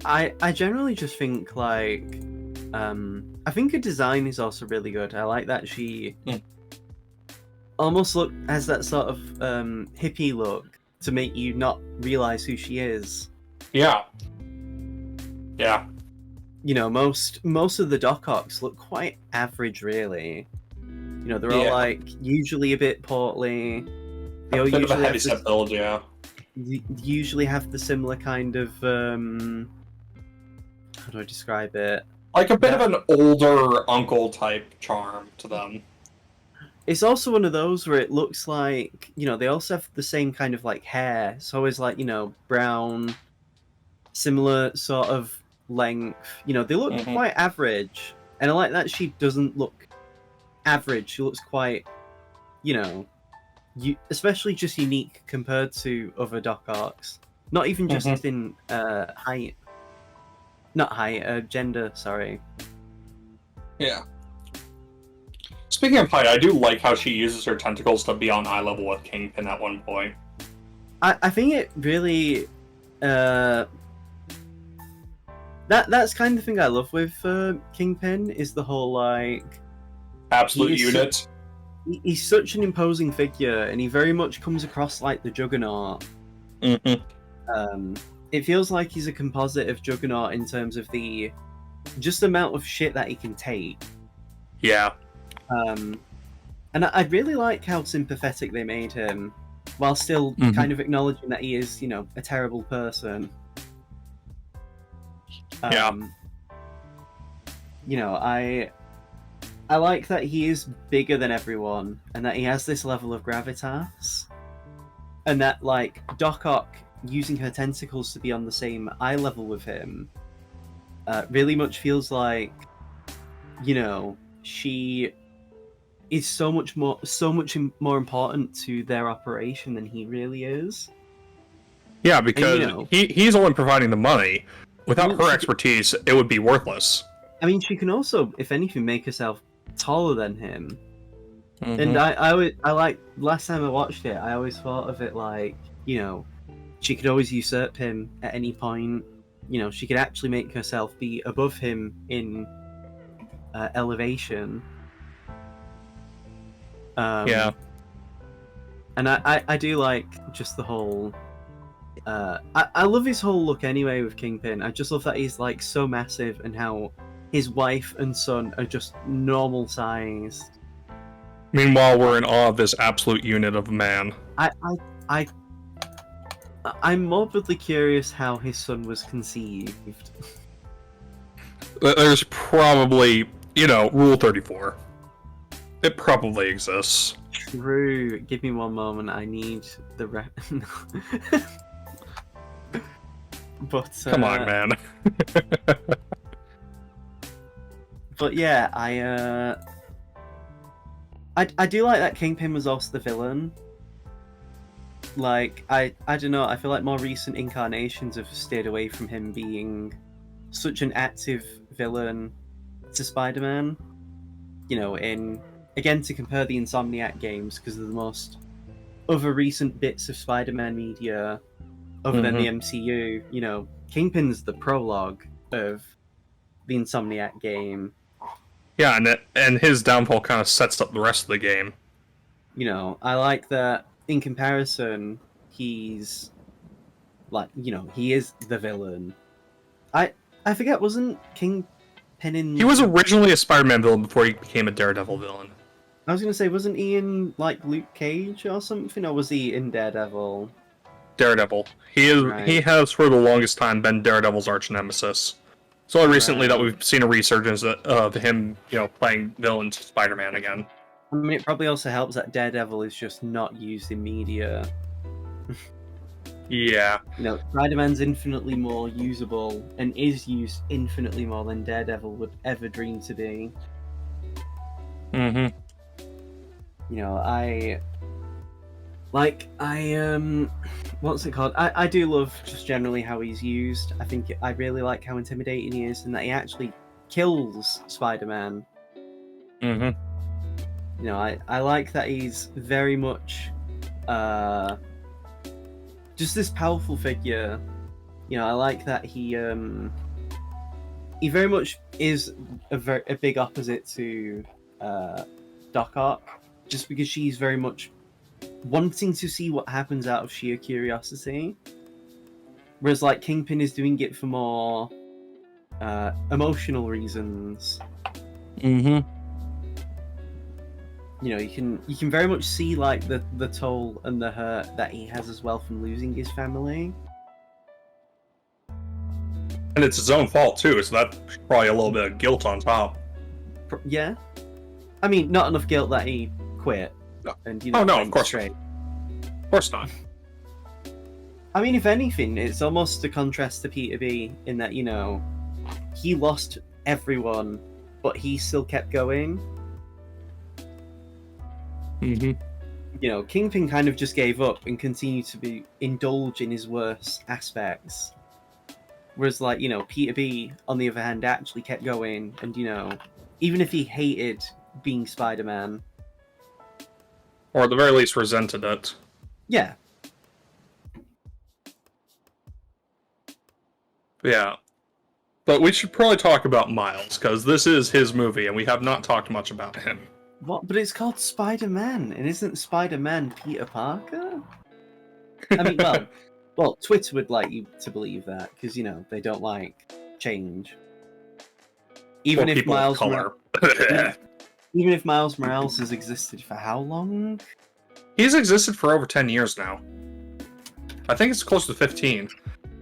I generally just think like I think her design is also really good. I like that she almost has that sort of hippie look to make you not realize who she is. Yeah. Yeah. You know, most of the Doc Ocks look quite average, really. You know, they're all Yeah. like usually a bit portly. They all A bit of a usually heavy have set build, yeah. usually have the similar kind of how do I describe it? Like a bit of an older uncle type charm to them. It's also one of those where it looks like, you know, they also have the same kind of like hair. It's always like, you know, brown, similar sort of length. You know, they look Mhm. quite average. And I like that she doesn't look average. She looks quite, you know, especially just unique compared to other Doc Ocks. Not even just in height. Not height, gender, sorry. Yeah. Speaking of height, I do like how she uses her tentacles to be on eye level with Kingpin at one point. I think it really that's kind of the thing I love with Kingpin is the whole like Absolute He is unit. he's such an imposing figure and he very much comes across like the Juggernaut. It feels like he's a composite of Juggernaut in terms of the just amount of shit that he can take. Yeah. And I really like how sympathetic they made him, while still Mhm. kind of acknowledging that he is, a terrible person. Yeah. I like that he is bigger than everyone, and that he has this level of gravitas, and that like Doc Ock using her tentacles to be on the same eye level with him, really much feels like, she is so much more important to their operation than he really is. Yeah, because he's only providing the money. Without her expertise, it would be worthless. I mean, she can also, if anything, make herself taller than him. And I like, last time I watched it, I always thought of it like, she could always usurp him at any point. She could actually make herself be above him in elevation. Yeah. And I do like just the whole... I love his whole look anyway with Kingpin. I just love that he's like so massive, and how his wife and son are just normal sized. Meanwhile, we're in awe of this absolute unit of man. I'm morbidly curious how his son was conceived. There's probably, Rule 34. It probably exists. True. Give me one moment. I need the But come on, man. But yeah, I do like that Kingpin was also the villain. Like, I don't know, I feel like more recent incarnations have stayed away from him being such an active villain to Spider-Man. Again, to compare the Insomniac games, because they're the most other recent bits of Spider-Man media other than the MCU, Kingpin's the prologue of the Insomniac game. Yeah, and his downfall kind of sets up the rest of the game. I like that in comparison, he's like, he is the villain. I forget, wasn't Kingpin in... He was originally a Spider-Man villain before he became a Daredevil villain. I was going to say, wasn't he in, like, Luke Cage or something, or was he in Daredevil? Daredevil. He has for the longest time been Daredevil's arch nemesis. It's only recently that we've seen a resurgence of him, playing villain Spider-Man again. I mean, it probably also helps that Daredevil is just not used in media. Yeah. Spider-Man's infinitely more usable, and is used infinitely more than Daredevil would ever dream to be. What's it called? I do love just generally how he's used. I really like how intimidating he is, and that he actually kills Spider-Man. I like that he's very much just this powerful figure. I like that he very much is a big opposite to Doc Ock, just because she's very much wanting to see what happens out of sheer curiosity, whereas like Kingpin is doing it for more emotional reasons. You can very much see like the toll and the hurt that he has as well from losing his family. And it's his own fault too, so that's probably a little bit of guilt on top. Yeah, I mean, not enough guilt that he quit. No. And of course not. Of course not. I mean, if anything, it's almost a contrast to Peter B in that he lost everyone, but he still kept going. Kingpin kind of just gave up and continued to indulge in his worst aspects. Whereas, like, Peter B, on the other hand, actually kept going, and, even if he hated being Spider-Man... Or at the very least resented it. Yeah. Yeah. But we should probably talk about Miles, because this is his movie, and we have not talked much about him. What? But it's called Spider-Man, and isn't Spider-Man Peter Parker? I mean, well, Twitter would like you to believe that, because, they don't like change. Even if Miles... color. even if Miles Morales has existed for how long? He's existed for over 10 years now. I think it's close to 15.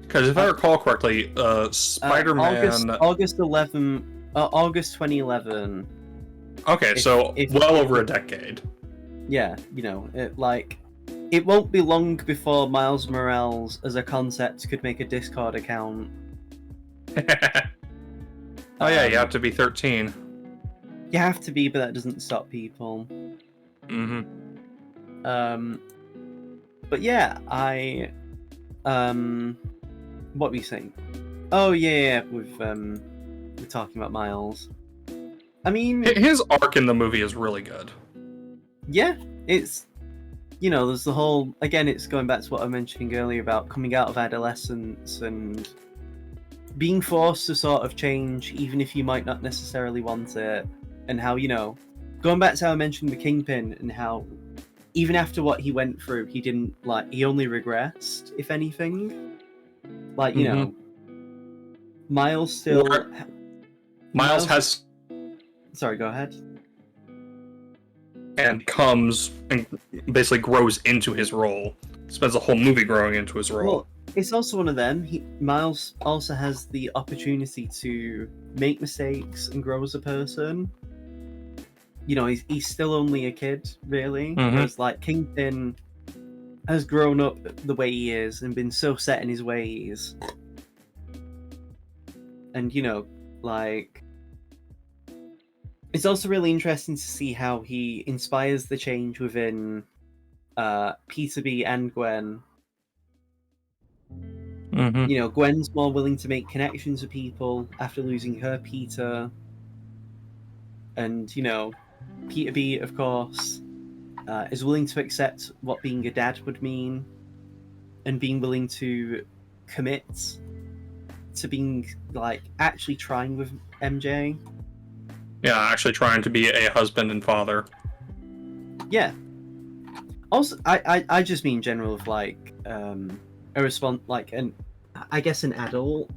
Because if I recall correctly, Spider-Man... August 2011. Okay, so if- well over a decade. Yeah, it won't be long before Miles Morales as a concept could make a Discord account. Oh yeah, you have to be 13. You have to be, but that doesn't stop people. Mm-hmm. But yeah, what were you saying? Oh yeah, we're talking about Miles. I mean, His arc in the movie is really good. yeah, it's there's the whole, again, it's going back to what I was mentioning earlier about coming out of adolescence and being forced to sort of change, even if you might not necessarily want it, and how going back to how I mentioned the Kingpin and how even after what he went through, he didn't he only regressed, if anything. Miles still. Miles has. Sorry, go ahead. And comes and basically grows into his role. Spends the whole movie growing into his role. Well, it's also one of them. Miles also has the opportunity to make mistakes and grow as a person. He's still only a kid, really. Mhm. Whereas, Kingpin has grown up the way he is and been so set in his ways. And, it's also really interesting to see how he inspires the change within Peter B and Gwen. Mm-hmm. Gwen's more willing to make connections with people after losing her Peter. And, Peter B, of course, is willing to accept what being a dad would mean and being willing to commit to being, actually trying with MJ. Yeah, actually trying to be a husband and father. Yeah. Also, I just mean general of, a response, I guess an adult.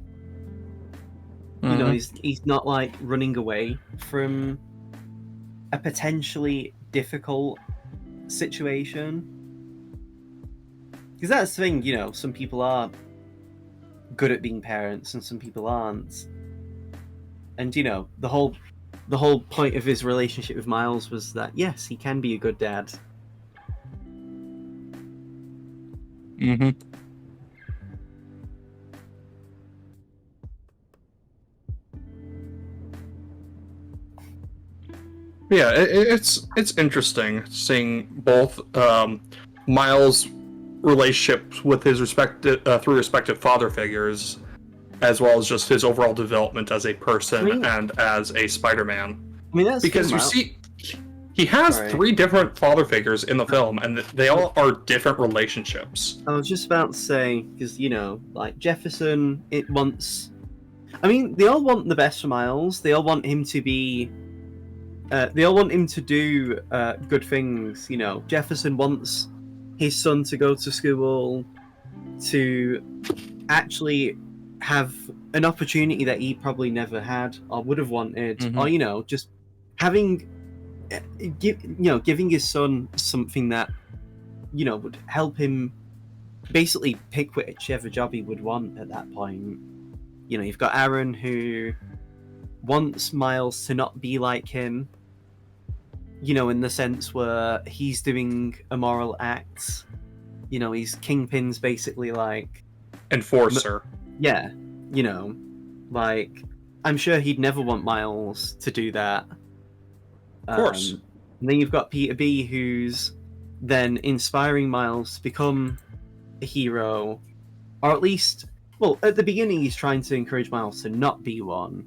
Mhm. He's not, running away from a potentially difficult situation. Because that's the thing, some people are good at being parents and some people aren't. And, the whole point of his relationship with Miles was that, yes, he can be a good dad. Mm-hmm. Yeah, it's interesting seeing both Miles' relationships with his three respective father figures, as well as just his overall development as a person and as a Spider-Man. I mean, that's because you see, he has three different father figures in the film, and they all are different relationships. I was just about to say, because Jefferson, they all want the best for Miles. They all want him to be. They all want him to do good things. Jefferson wants his son to go to school, to actually have an opportunity that he probably never had or would have wanted, or just having, giving his son something that would help him basically pick whichever job he would want at that point. You've got Aaron, who wants Miles to not be like him, in the sense where he's doing immoral acts. He's Kingpin's basically enforcer. Yeah, I'm sure he'd never want Miles to do that. Of course. And then you've got Peter B, who's then inspiring Miles to become a hero, or at least, well, at the beginning he's trying to encourage Miles to not be one,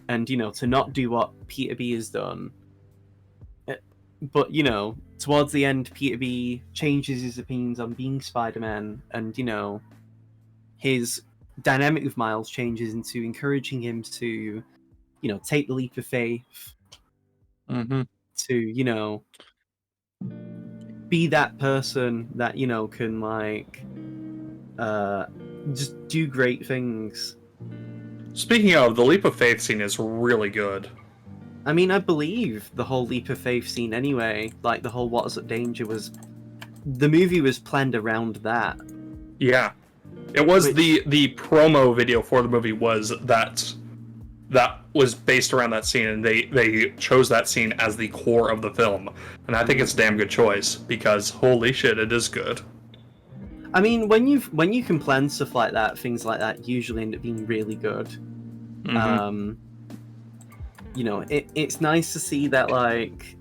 and to not do what Peter B has done. But towards the end, Peter B changes his opinions on being Spider-Man, and his dynamic with Miles changes into encouraging him to take the leap of faith, to be that person that can just do great things. Speaking of, the leap of faith scene is really good. I mean, I believe the whole leap of faith scene anyway. Like the whole "What's Up Danger" was, the movie was planned around that. Yeah, it was Which- the promo video for the movie was that was based around that scene, and they chose that scene as the core of the film, and I think it's a damn good choice because holy shit, it is good. I mean, when you can plan stuff like that, things like that usually end up being really good. Mhm. You know, it's nice to see that, like,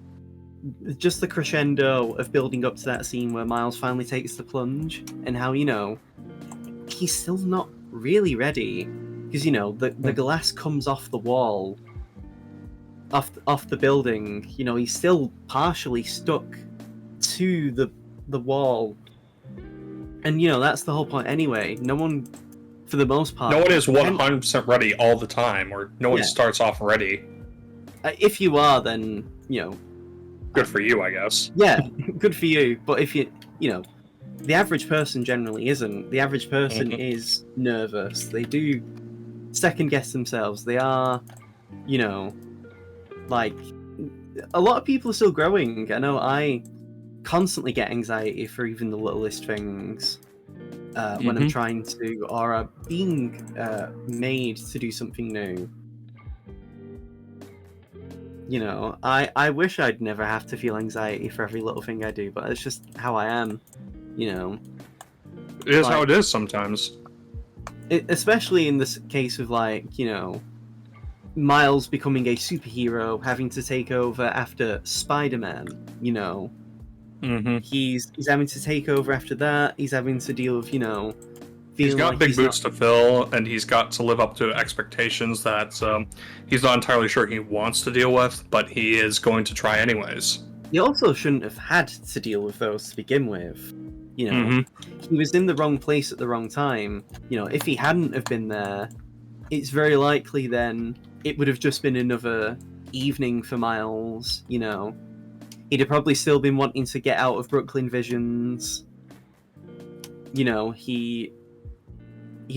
just the crescendo of building up to that scene where Miles finally takes the plunge, and how, you know, he's still not really ready because, you know, the glass comes off the wall, off the building. You know, he's still partially stuck to the wall, and you know that's the whole point anyway. No one, for the most part, No one is and- 100% ready all the time, or no one Yeah. starts off ready. if you are, then you know, Good for you, I guess. yeah, good for you. But if you know, the average person generally isn't. The average person Mhm. is nervous. They do second guess themselves. They are, you know, like a lot of people are still growing. I know I constantly get anxiety for even the littlest things when I'm Mhm. trying to, or being made to do something new. You know, I wish I'd never have to feel anxiety for every little thing I do, but it's just how I am. You know, It is how Like- it is sometimes. especially in this case of, like, you know, Miles becoming a superhero, having to take over after Spider-Man. You know, Mm-hmm. he's having to take over after that. He's having to deal with, you know, He's feeling got like big he's boots to fill, and he's got to live up to expectations that he's not entirely sure he wants to deal with, but he is going to try anyways. He also shouldn't have had to deal with those to begin with. You know, Mm-hmm. he was in the wrong place at the wrong time. You know, if he hadn't have been there, it's very likely then it would have just been another evening for Miles. You know, he'd have probably still been wanting to get out of Brooklyn Visions. You know, he'd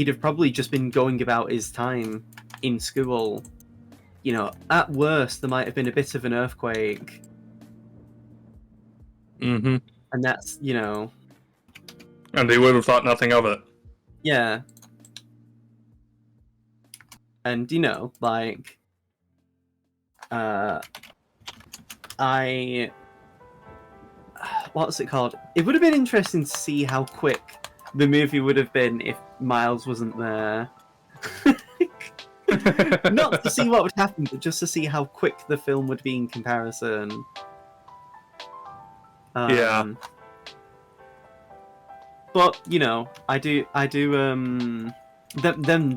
have probably just been going about his time in school. You know, at worst, there might have been a bit of an earthquake, Mm-hmm. and that's, you know, And they would have thought nothing of it. yeah. And you know, like, I what's it called? It would have been interesting to see how quick the movie would have been if Miles wasn't there. Not to see what would happen, but just to see how quick the film would be in comparison. Yeah. But you know, I do. Then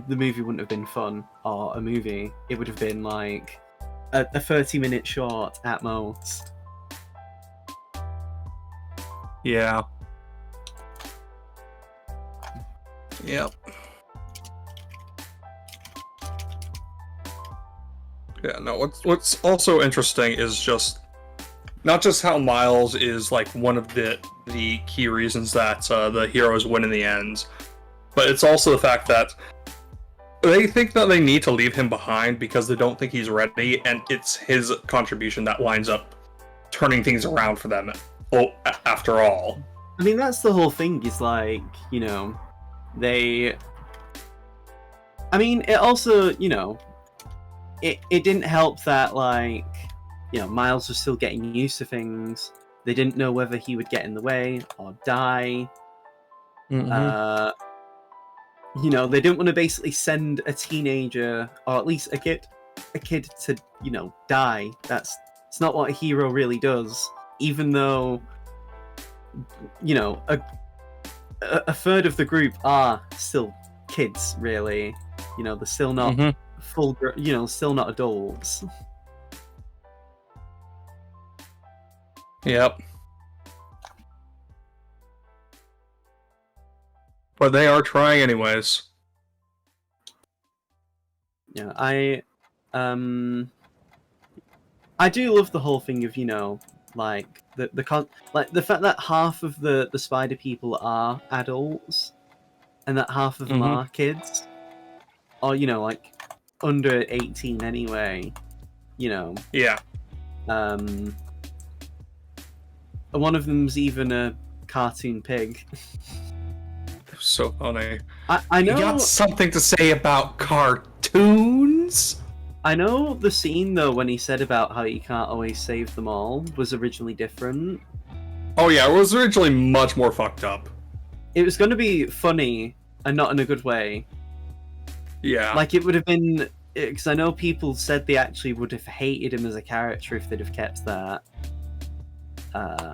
the movie wouldn't have been fun or a movie. It would have been like a 30-minute short at most. Yeah. Yep. Yeah, no, what's also interesting is just not just how Miles is like one of the key reasons that the heroes win in the end, but it's also the fact that they think that they need to leave him behind because they don't think he's ready, and it's his contribution that winds up turning things around for them. Well, after all. I mean, that's the whole thing. Is like, you know, they. I mean, it also, you know, it didn't help that, like, you know, Miles was still getting used to things. They didn't know whether he would get in the way or die. You know, they didn't want to basically send a teenager, or at least a kid to, you know, die. It's not what a hero really does. Even though, you know, a third of the group are still kids, really. You know, they're still not you know, still not adults. Yep. But they are trying anyways. Yeah, I do love the whole thing of, you know, like like the fact that half of the spider people are adults and that half of them are kids, or, you know, like under 18 anyway. you know. Yeah. One of them's even a cartoon pig. So funny. I You know. got something to say about cartoons? I know the scene though when he said about how you can't always save them all was originally different. Oh yeah, it was originally much more fucked up. It was going to be funny and not in a good way. Yeah. Like it would have been, because I know people said they actually would have hated him as a character if they'd have kept that.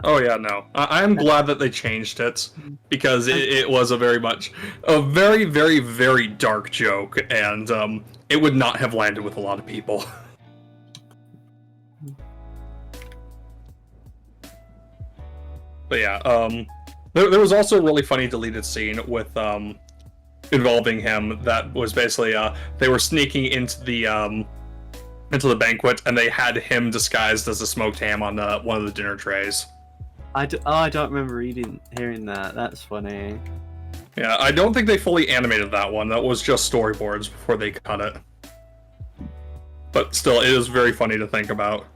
Oh yeah, no. I'm glad that they changed it because it was a very, very, very dark joke, and it would not have landed with a lot of people. But yeah, there was also a really funny deleted scene with involving him that was basically they were sneaking into the banquet, and they had him disguised as a smoked ham on one of the dinner trays. I don't remember hearing that. That's funny. Yeah, I don't think they fully animated that one. That was just storyboards before they cut it. But still, it is very funny to think about.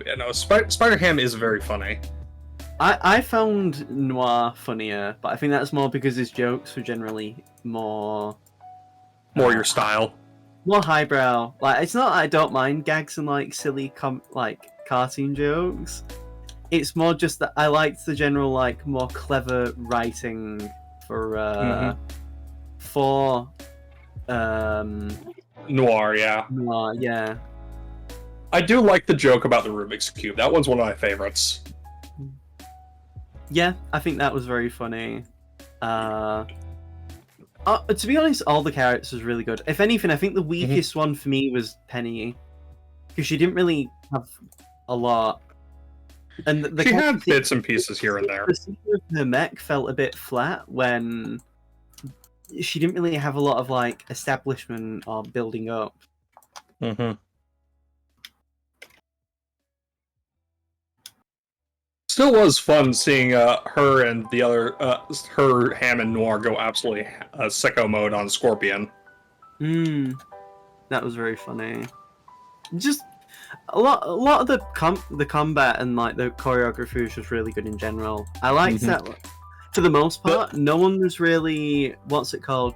Yeah, no, Spider-Ham is very funny. I found Noir funnier, but I think that's more because his jokes were generally more Your style. more highbrow. Like, it's not that I don't mind gags and like silly cartoon jokes. It's more just that I liked the general like more clever writing for Noir, yeah. Noir, yeah. I do like the joke about the Rubik's Cube. That one's one of my favorites. Yeah, I think that was very funny. To be honest, all the characters was really good. If anything, I think the weakest one for me was Penny, because she didn't really have a lot. And She had bits and pieces here and there. The scene with her mech felt a bit flat when she didn't really have a lot of like establishment or building up. Still was fun seeing her and the other her, Ham, and Noir go absolutely sicko mode on Scorpion. That was very funny. Just a lot of the combat and like the choreography was just really good in general. I liked that. For the most part, no one was really no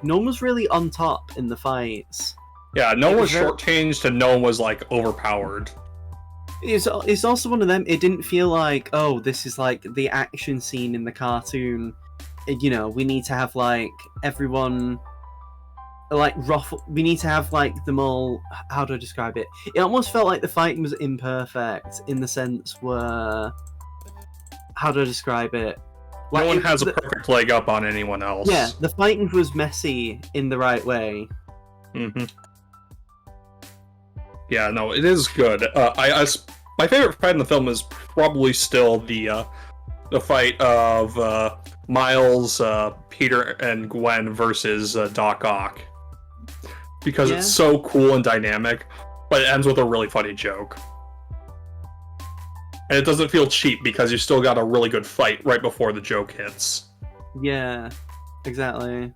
one was really on top in the fights. Yeah, no one was shortchanged and no one was like overpowered. It's also one of them. It didn't feel like, oh, this is like the action scene in the cartoon. You know, we need to have like everyone like ruffle. We need to have like them all. How do I describe it? It almost felt like the fighting was imperfect in the sense where. How do I describe it? Like, no one has a perfect leg up on anyone else. Yeah, the fighting was messy in the right way. Yeah, no, it is good. My favorite fight in the film is probably still the fight of Miles, Peter, and Gwen versus Doc Ock, because it's so cool and dynamic, but it ends with a really funny joke, and it doesn't feel cheap because you still got a really good fight right before the joke hits. Yeah, exactly.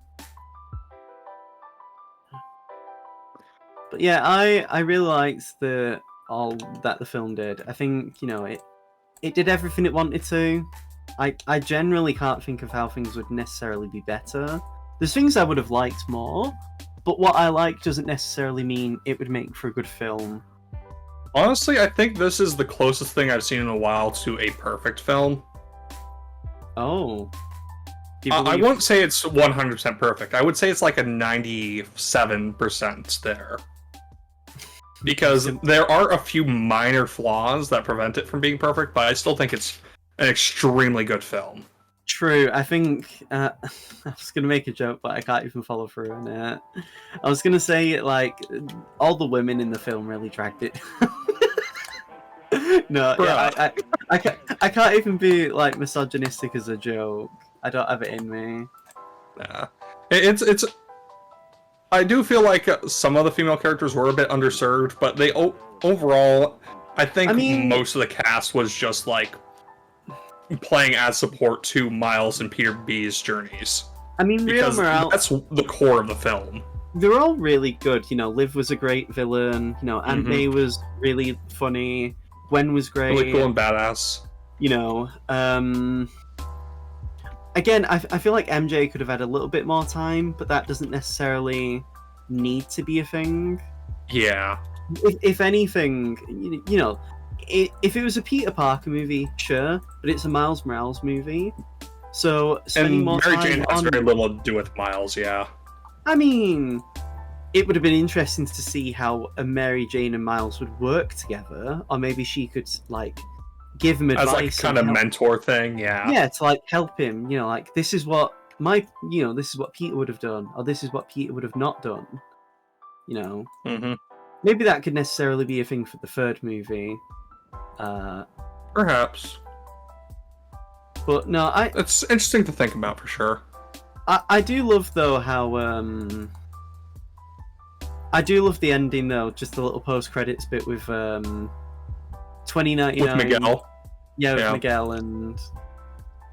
But yeah, I really liked all that the film did. I think, you know, it did everything it wanted to. I generally can't think of how things would necessarily be better. There's things I would have liked more, but what I like doesn't necessarily mean it would make for a good film. Honestly, I think this is the closest thing I've seen in a while to a perfect film. Oh. I wouldn't say it's 100% perfect. I would say it's like a 97% there. Because there are a few minor flaws that prevent it from being perfect, but I still think it's an extremely good film. True. I think I was gonna make a joke, but I can't even follow through on it. I was gonna say like all the women in the film really dragged it. No, yeah, I can't even be like misogynistic as a joke. I don't have it in me. Nah. It's. I do feel like some of the female characters were a bit underserved, but they overall, I think most of the cast was just like playing as support to Miles and Peter B's journeys. I mean, Rio Morales. That's the core of the film. they're all really good. You know, Liv was a great villain. You know, Aunt May was really funny. Gwen was great. Really cool and badass. You know, again, I feel like MJ could have had a little bit more time, but that doesn't necessarily need to be a thing. Yeah. If anything, you know, if it was a Peter Parker movie, sure, but it's a Miles Morales movie, so spending And more Mary time Jane has on... very little to do with Miles, yeah. I mean, it would have been interesting to see how a Mary Jane and Miles would work together, or maybe she could like give him advice As like kind of and help... mentor thing, yeah. Yeah, to like help him. You know, like this is what this is what Peter would have done, or this is what Peter would have not done. You know, maybe that could necessarily be a thing for the third movie. Perhaps. But no, It's interesting to think about for sure. I do love though how I do love the ending though, just the little post credits bit with 2099 With Miguel. Yeah, with Yeah. Miguel, and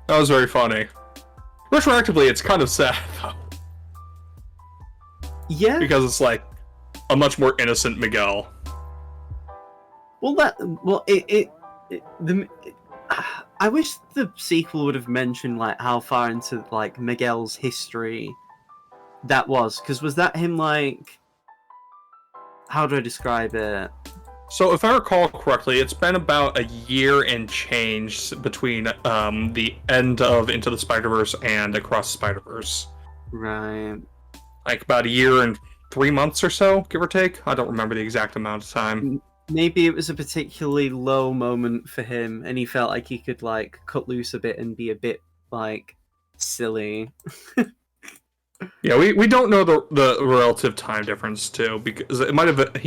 That was very funny. Retroactively, it's kind of sad though, yeah. because it's like a much more innocent Miguel. I wish the sequel would have mentioned like how far into like Miguel's history that was was that him like, how do I describe it? So, if I recall correctly, it's been about a year and change between the end of Into the Spider-Verse and Across the Spider-Verse. Right. Like about a year and 3 months or so, give or take. I don't remember the exact amount of time. Maybe it was a particularly low moment for him, and he felt like he could like cut loose a bit and be a bit like silly. Yeah, we don't know the relative time difference too, because he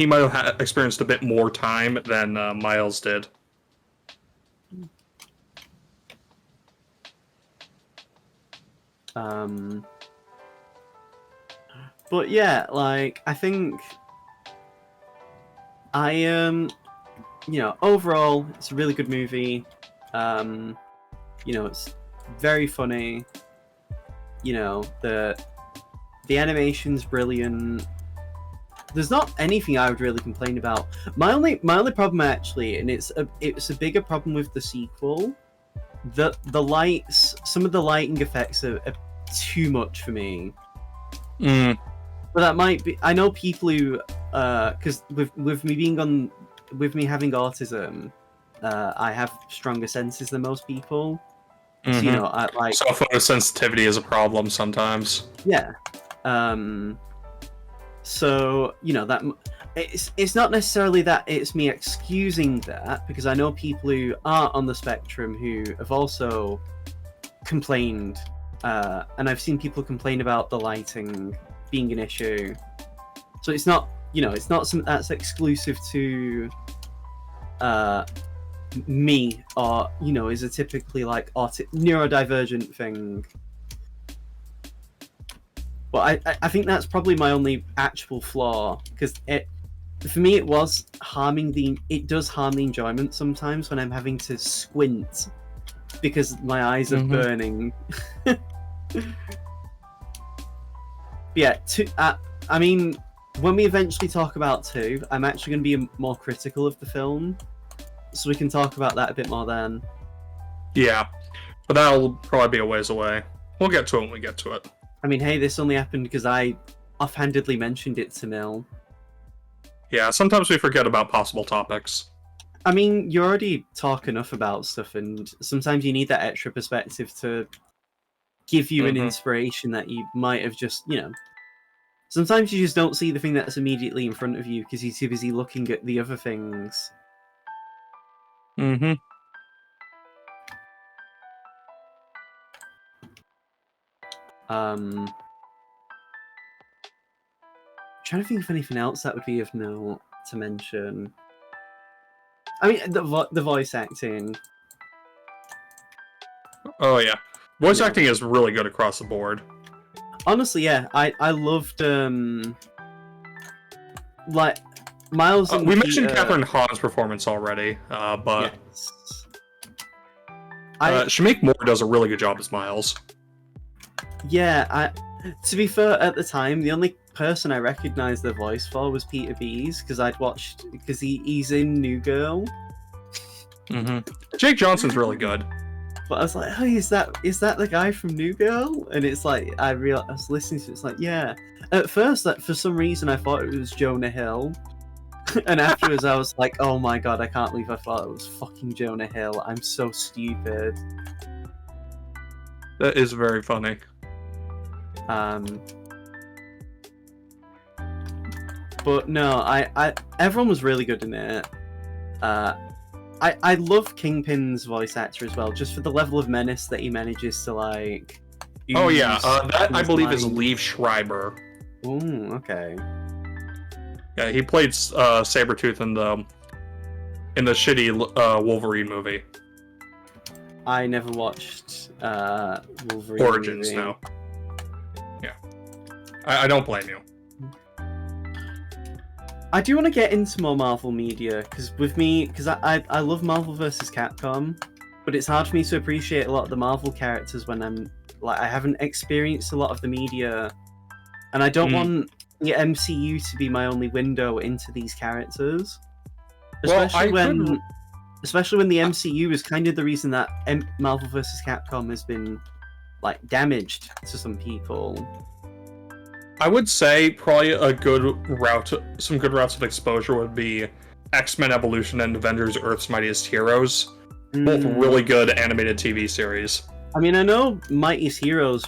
might have experienced a bit more time than Miles did. But yeah, like I think you know, overall it's a really good movie. You know, it's very funny. You know, the animation's brilliant. There's not anything I would really complain about. My only problem actually, and it's a bigger problem with the sequel. The lights, some of the lighting effects are too much for me. But that might be. I know people who, because with me having autism, I have stronger senses than most people. So, you know, So photosensitivity is a problem sometimes. Yeah. So you know that it's not necessarily that it's me excusing that, because I know people who are on the spectrum who have also complained, and I've seen people complain about the lighting being an issue. So it's not, you know, it's not something that's exclusive to me, or you know, is a typically like neurodivergent thing. But I think that's probably my only actual flaw, because for me it does harm the enjoyment sometimes when I'm having to squint because my eyes are burning. Yeah, I mean, when we eventually talk about 2, I'm actually going to be more critical of the film, so we can talk about that a bit more then. Yeah, but that'll probably be a ways away. We'll get to it when we get to it. I mean, hey, this only happened because I offhandedly mentioned it to Mill. Yeah, sometimes we forget about possible topics. I mean, you already talk enough about stuff, and sometimes you need that extra perspective to give you an inspiration that you might have just, you know... Sometimes you just don't see the thing that's immediately in front of you because you're too busy looking at the other things. I'm trying to think of anything else that would be of note to mention. I mean, the voice acting. Oh yeah, voice acting is really good across the board. Honestly, yeah, I loved like Miles. And we mentioned Peter... Catherine Hahn's performance already, but yes. Shamik Moore does a really good job as Miles. Yeah, to be fair, at the time, the only person I recognized the voice for was Peter Bees, because he's in New Girl. Jake Johnson's really good. But I was like, hey, is that the guy from New Girl? And it's like, I was listening to it, it's like, yeah. At first, for some reason, I thought it was Jonah Hill. And afterwards, I was like, oh my god, I can't believe I thought it was fucking Jonah Hill. I'm so stupid. That is very funny. But no, I everyone was really good in it. I love Kingpin's voice actor as well, just for the level of menace that he manages to like. Oh yeah, that I believe is lines. Liev Schreiber. Ooh, okay. Yeah, he played Sabretooth in the shitty Wolverine movie. I never watched Wolverine Origins movie. now. Yeah, I don't blame you. I do want to get into more Marvel media, because I love Marvel vs. Capcom, but it's hard for me to appreciate a lot of the Marvel characters when I haven't experienced a lot of the media, and I don't want the MCU to be my only window into these characters. Especially when the MCU is kind of the reason that Marvel vs. Capcom has been like damaged to some people. I would say probably some good routes of exposure would be X-Men Evolution and Avengers Earth's Mightiest Heroes. Both really good animated TV series. I mean, I know Mightiest Heroes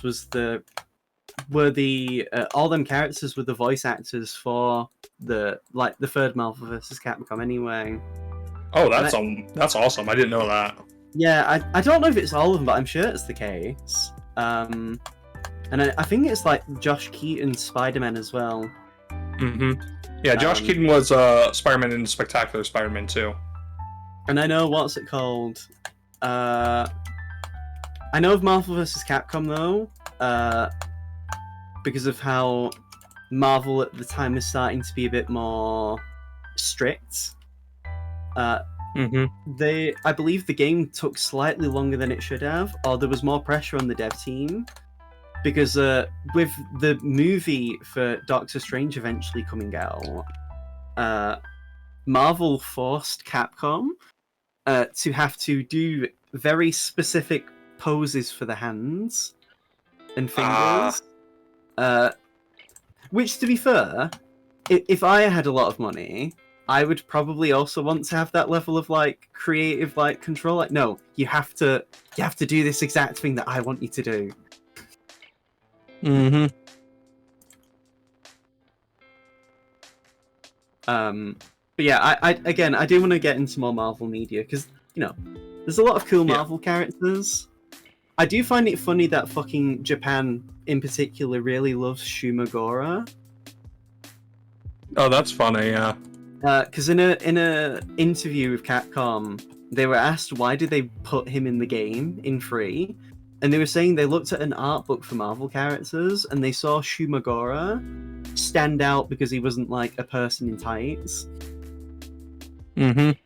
all them characters were the voice actors for the third Marvel vs. Capcom anyway. Oh, that's awesome. I didn't know that. Yeah, I don't know if it's all of them, but I'm sure it's the case. And I think it's like Josh Keaton's Spider-Man as well. Yeah, Josh Keaton was Spider-Man in Spectacular Spider-Man 2. And I know, what's it called? I know of Marvel vs. Capcom though, because of how Marvel at the time was starting to be a bit more strict. I believe the game took slightly longer than it should have, or there was more pressure on the dev team. Because with the movie for Doctor Strange eventually coming out, Marvel forced Capcom to have to do very specific poses for the hands and fingers. Which, to be fair, if I had a lot of money, I would probably also want to have that level of like creative like control. Like, no, you have to do this exact thing that I want you to do. But yeah, I do want to get into more Marvel media because there's a lot of cool Marvel characters. I do find it funny that fucking Japan in particular really loves Shumagora. Oh, that's funny, yeah. Because in a interview with Capcom, they were asked why did they put him in the game in free, and they were saying they looked at an art book for Marvel characters and they saw Shumagora stand out because he wasn't like a person in tights. And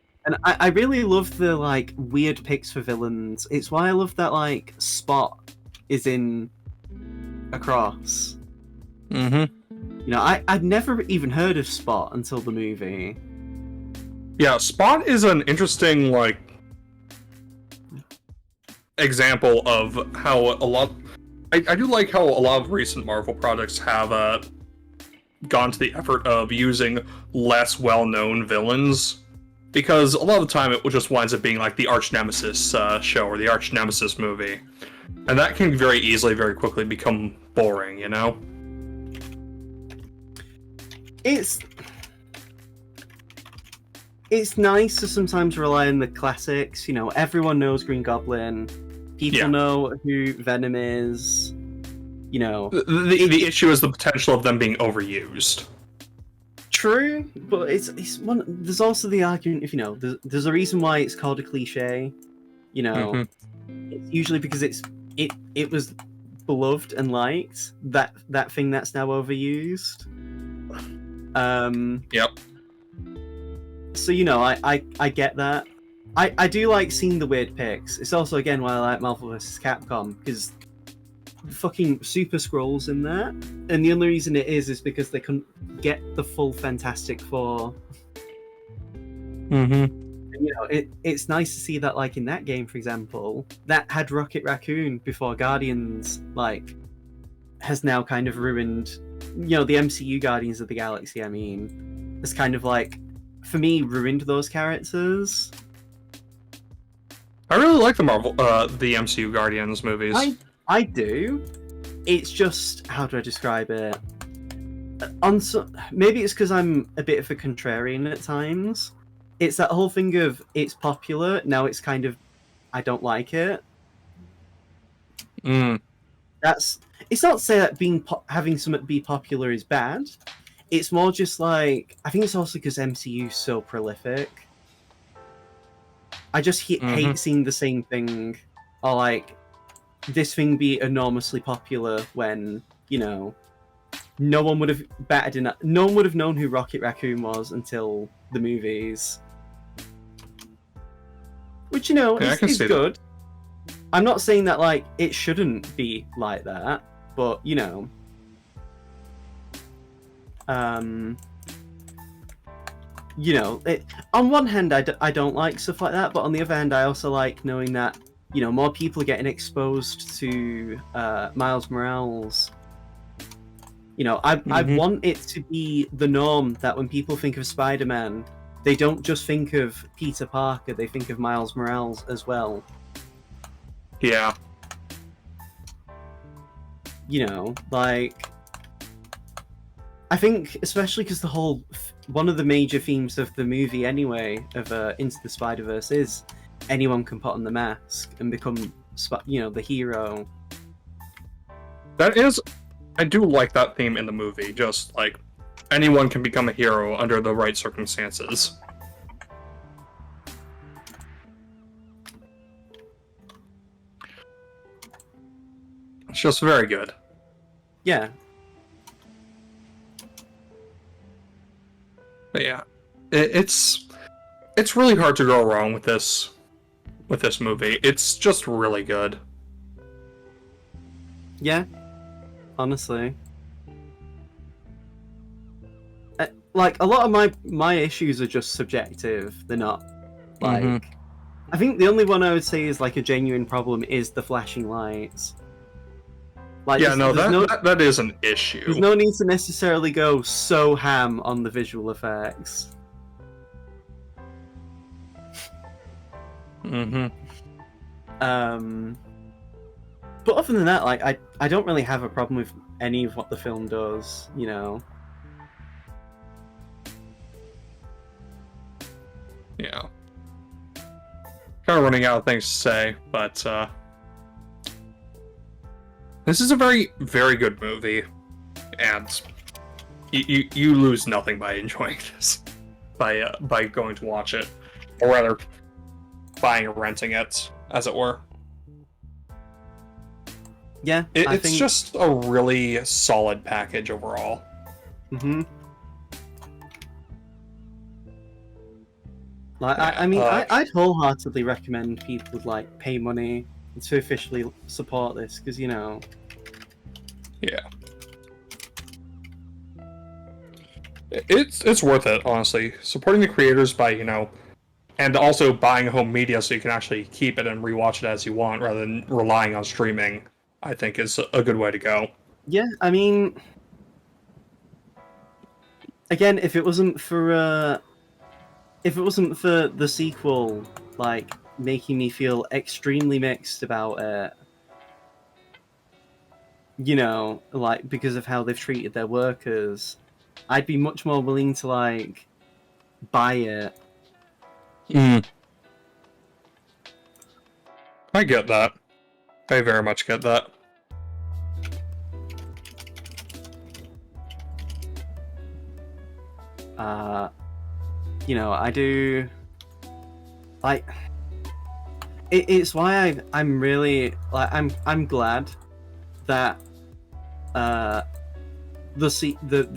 I really love the like weird picks for villains. It's why I love that like Spot is in Across. I'd never even heard of Spot until the movie. Yeah, Spot is an interesting like example of how I do like how a lot of recent Marvel products have gone to the effort of using less well-known villains, because a lot of the time it just winds up being like the Arch Nemesis show or the Arch Nemesis movie, and that can very easily, very quickly become boring, you know? It's nice to sometimes rely on the classics. Everyone knows Green Goblin. People know who Venom is. The issue is the potential of them being overused. True, but it's one. There's also the argument if there's a reason why it's called a cliche. It's usually because it was beloved and liked. That thing that's now overused. Yep. So I get that. I do like seeing the weird picks. It's also again why I like Marvel vs. Capcom, because fucking Super Scrolls in there, and the only reason it is because they couldn't get the full Fantastic Four. Mm-hmm. You know, it's nice to see that, like in that game, for example, that had Rocket Raccoon before Guardians, like, has now kind of ruined, you know, the MCU Guardians of the Galaxy. I mean, has kind of like, for me, ruined those characters. I really like the MCU Guardians movies. I do. It's just, how do I describe it? Maybe it's because I'm a bit of a contrarian at times. It's that whole thing of it's popular, now it's kind of, I don't like it. It's not to say that having something be popular is bad. It's more just like, I think it's also because MCU is so prolific. I just hate seeing the same thing, or like this thing be enormously popular when, you know, no one would have known who Rocket Raccoon was until the movies. Which, you know, is good. I'm not saying that, like, it shouldn't be like that, but, you know. You know, on one hand, I don't like stuff like that, but on the other hand, I also like knowing that, you know, more people are getting exposed to Miles Morales. You know, I want it to be the norm that when people think of Spider-Man, they don't just think of Peter Parker, they think of Miles Morales as well. Yeah. You know, like, I think, especially because one of the major themes of the movie anyway, of Into the Spider-Verse, is anyone can put on the mask and become, you know, the hero. I do like that theme in the movie, just like, anyone can become a hero under the right circumstances. It's just very good. Yeah. But yeah, it's really hard to go wrong with this movie. It's just really good. Yeah. Honestly. Like, a lot of my issues are just subjective. They're not, like... I think the only one I would say is, like, a genuine problem is the flashing lights. Like, yeah, that is an issue. There's no need to necessarily go so ham on the visual effects. Mm-hmm. But other than that, like, I don't really have a problem with any of what the film does, you know? Yeah. Kind of running out of things to say, but this is a very, very good movie, and you lose nothing by enjoying this, by going to watch it, or rather, buying or renting it, as it were. Yeah, it's just a really solid package overall. Mm-hmm. Like, I mean, I'd wholeheartedly recommend people like pay money to officially support this, because, you know. Yeah. It's worth it, honestly. Supporting the creators by, you know, and also buying home media so you can actually keep it and rewatch it as you want rather than relying on streaming, I think is a good way to go. Yeah, I mean, again, if it wasn't for the sequel, like, making me feel extremely mixed about it, you know, like, because of how they've treated their workers, I'd be much more willing to, like, buy it. I get that. I very much get that. You know, I do, like, it's why I'm really, like, I'm glad that the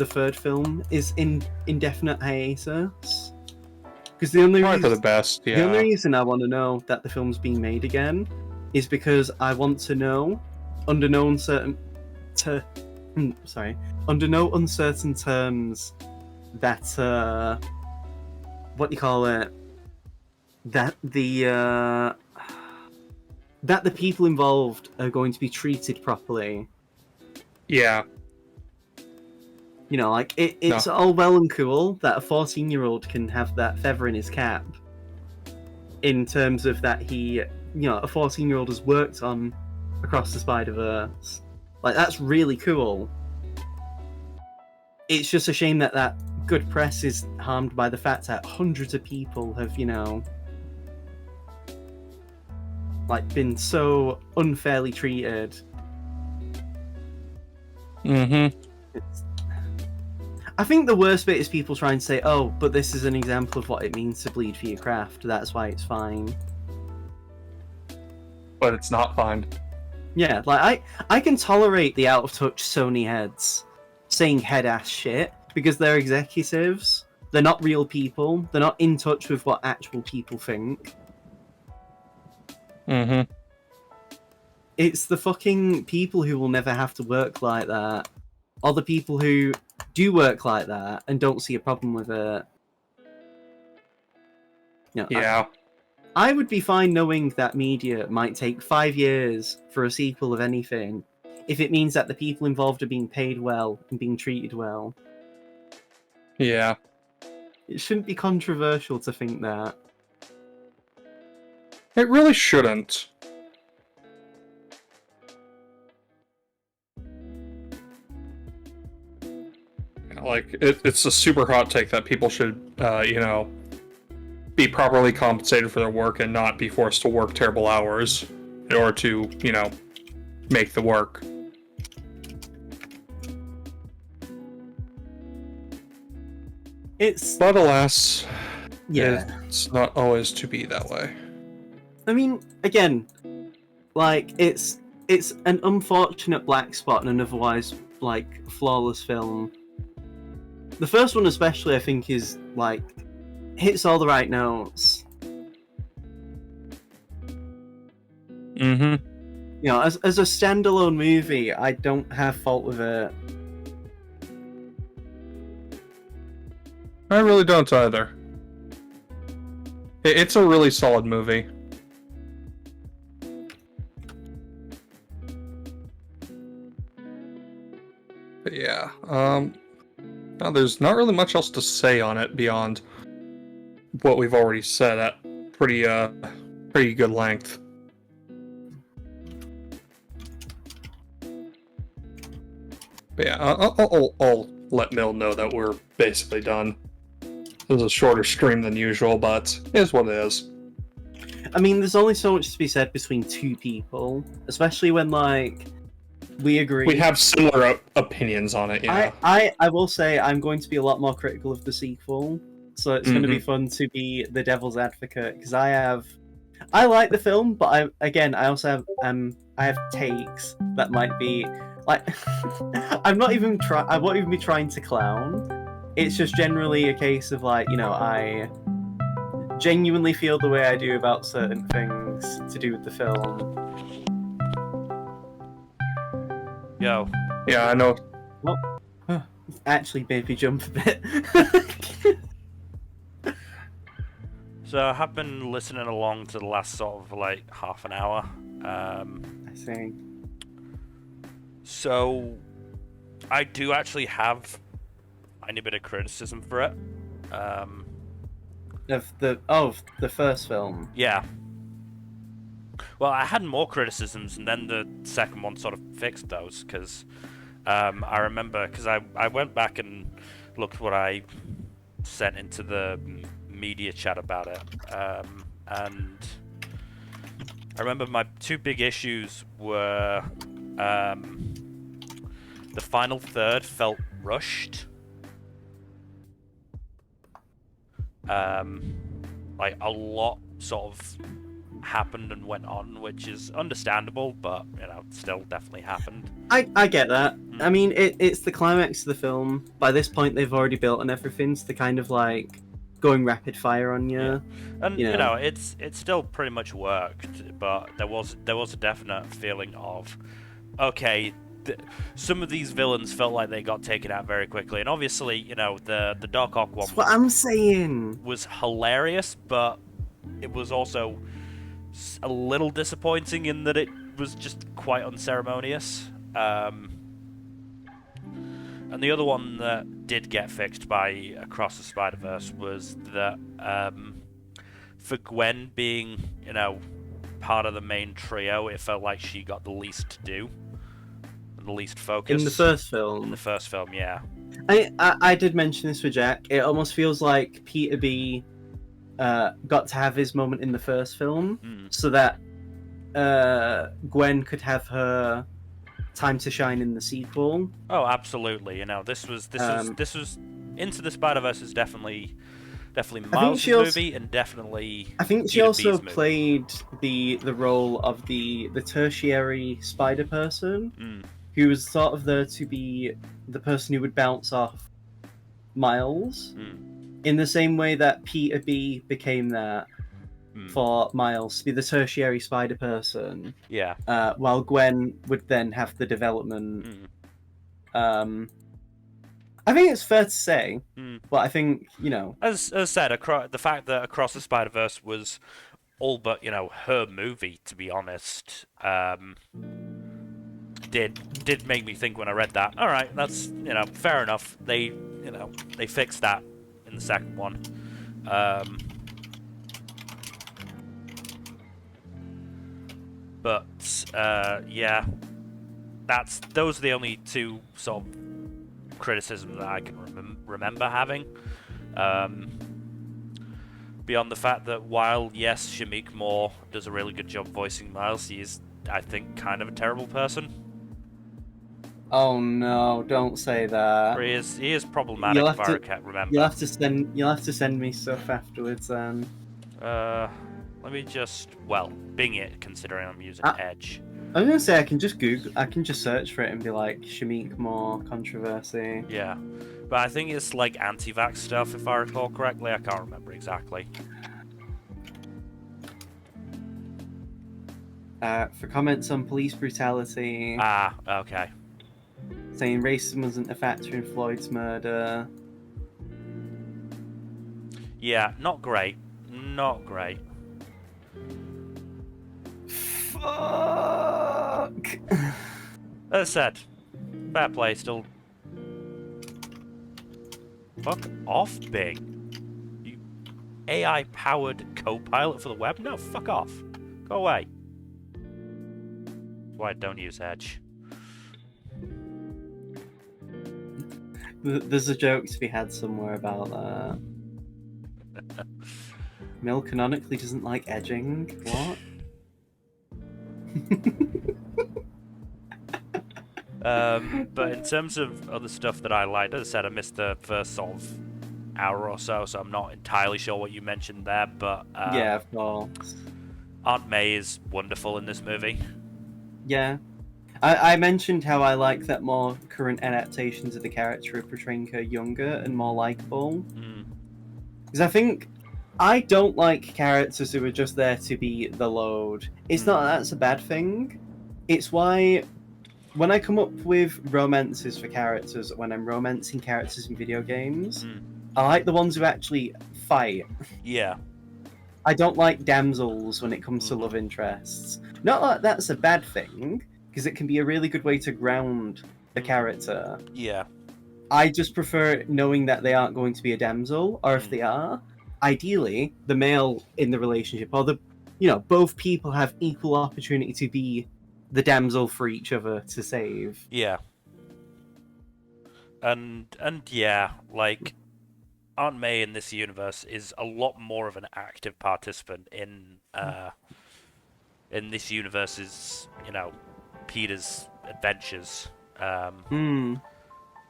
third film is in indefinite hiatus, because the only Probably for the best. the only reason I want to know that the film's being made again is because I want to know under no uncertain under no uncertain terms that what do you call it? That the people involved are going to be treated properly. Yeah. You know, like it's all well and cool that a 14-year-old can have that feather in his cap. In terms of that, a 14-year-old has worked on Across the Spider-Verse. Like, that's really cool. It's just a shame that good press is harmed by the fact that hundreds of people have, been so unfairly treated. Mm-hmm. I think the worst bit is people trying to say, oh, but this is an example of what it means to bleed for your craft. That's why it's fine. But it's not fine. Yeah, like, I can tolerate the out-of-touch Sony heads saying head-ass shit because they're executives. They're not real people. They're not in touch with what actual people think. Mm-hmm. It's the fucking people who will never have to work like that. Or the people who do work like that and don't see a problem with it. Yeah. I would be fine knowing that media might take 5 years for a sequel of anything if it means that the people involved are being paid well and being treated well. Yeah. It shouldn't be controversial to think that. It really shouldn't. Like, it's a super hot take that people should, be properly compensated for their work and not be forced to work terrible hours in order to, make the work. But alas, it's not always to be that way. I mean, again, like, it's an unfortunate black spot in an otherwise, like, flawless film. The first one especially, I think, is, like, hits all the right notes. Mm-hmm. You know, as a standalone movie, I don't have fault with it. I really don't either. It's a really solid movie. But yeah, now there's not really much else to say on it beyond what we've already said at pretty good length. But yeah, I'll let Mill know that we're basically done. It was a shorter stream than usual, but it is what it is. I mean, there's only so much to be said between two people, especially when, like, we agree. We have similar opinions on it, yeah. I will say I'm going to be a lot more critical of the sequel, so it's going to be fun to be the devil's advocate, because I like the film, but I also have takes that might be, like, I won't even be trying to clown. It's just generally a case of, like, I genuinely feel the way I do about certain things to do with the film. Yo. Yeah, I know. Well, actually made me jump a bit. So I have been listening along to the last sort of, like, half an hour. I see. So I do actually have a bit of criticism for it. Of the first film. Yeah. Well, I had more criticisms, and then the second one sort of fixed those, because I remember, because I went back and looked what I sent into the media chat about it, and I remember my two big issues were the final third felt rushed. Like, a lot sort of happened and went on, which is understandable, but, still definitely happened. I get that. I mean, it's the climax of the film. By this point, they've already built on everything, so they're kind of, like, going rapid fire on you. Yeah. And, it's still pretty much worked, but there was a definite feeling of okay, some of these villains felt like they got taken out very quickly, and obviously, you know, the Dark Hawk one That's what I'm saying. was hilarious, but it was also a little disappointing in that it was just quite unceremonious. And the other one that did get fixed by Across the Spider-Verse was that for Gwen being, you know, part of the main trio, it felt like she got the least to do and the least focus. In the first In film. the first film, yeah. I did mention this with Jack. It almost feels like Peter B got to have his moment in the first film so that Gwen could have her time to shine in the sequel. Oh, absolutely. You know, this was Into the Spider-Verse is definitely Miles' movie and definitely. I think she Peter also B's movie. played the role of the tertiary Spider Person, Mm, who was sort of there to be the person who would bounce off Miles, in the same way that Peter B became that for Miles to be the tertiary Spider Person, yeah. while Gwen would then have the development. I think it's fair to say, but I think, you know, As said, the fact that Across the Spider-Verse was all but, you know, her movie, to be honest, did make me think when I read that. All right, that's, you know, fair enough. They fixed that in the second one. But yeah, those are the only two sort of criticisms that I can remember having. Beyond the fact that while, yes, Shameik Moore does a really good job voicing Miles, he is, I think, kind of a terrible person. oh no, don't say that. Or he is problematic, You'll if have I to- remember. You'll have to send me stuff afterwards then. Let me just, well, Bing it, considering I'm using Edge. I was gonna say I can just search for it and be like Shameik Moore controversy. Yeah. But I think it's like anti-vax stuff, if I recall correctly. I can't remember exactly. For comments on police brutality, Ah, okay. saying racism wasn't a factor in Floyd's murder. Yeah, not great. Not great. Fuck. As I said, fair play, still. Fuck off, Bing. You AI-powered co-pilot for the web? No, fuck off. Go away. That's why I don't use Edge. There's a joke to be had somewhere about that. Mill canonically doesn't like edging. What? But in terms of other stuff that I liked, as I said, I missed the first sort of hour or so, so I'm not entirely sure what you mentioned there, but Yeah, of course. Aunt May is wonderful in this movie. Yeah. I mentioned how I like that more current adaptations of the character are portraying her younger and more likable. Because I think I don't like characters who are just there to be the load. It's not that that's a bad thing. It's why when I come up with romances for characters, when I'm romancing characters in video games, I like the ones who actually fight. Yeah. I don't like damsels when it comes to love interests. Not that that's a bad thing, because it can be a really good way to ground the character. Yeah. I just prefer knowing that they aren't going to be a damsel, or if they are, ideally, the male in the relationship, or both people have equal opportunity to be the damsel for each other to save. Yeah. And yeah, like Aunt May in this universe is a lot more of an active participant in this universe's, Peter's adventures.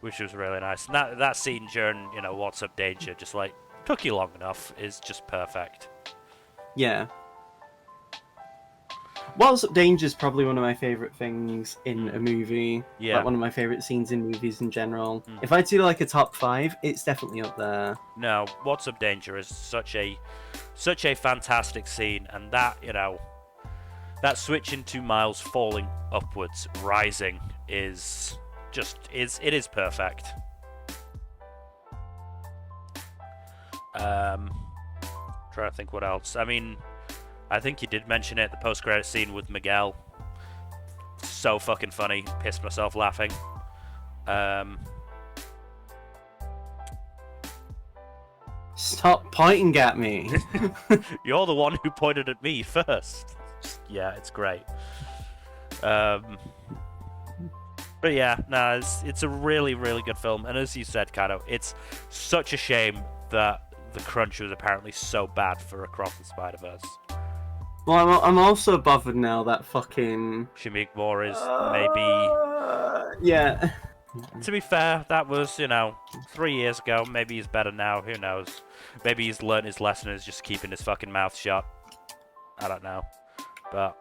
Which was really nice. And that scene during, What's Up Danger, just like took you long enough, is just perfect. Yeah. What's Up Danger is probably one of my favourite things in a movie. Yeah. Like one of my favourite scenes in movies in general. If I do like a top 5, it's definitely up there. No, What's Up Danger is such a fantastic scene, and that, that switch into Miles falling upwards, rising is perfect. Trying to think what else. I mean, I think you did mention it. The post-credit scene with Miguel, so fucking funny. Pissed myself laughing. Stop pointing at me. You're the one who pointed at me first. Yeah, it's great. But yeah, no, it's a really, really good film. And as you said, Kado, it's such a shame that the crunch was apparently so bad for Across the Spider-Verse. Well, I'm also bothered now that fucking... Shamik Moore is maybe... Yeah. To be fair, that was, 3 years ago. Maybe he's better now. Who knows? Maybe he's learned his lesson and is just keeping his fucking mouth shut. I don't know. But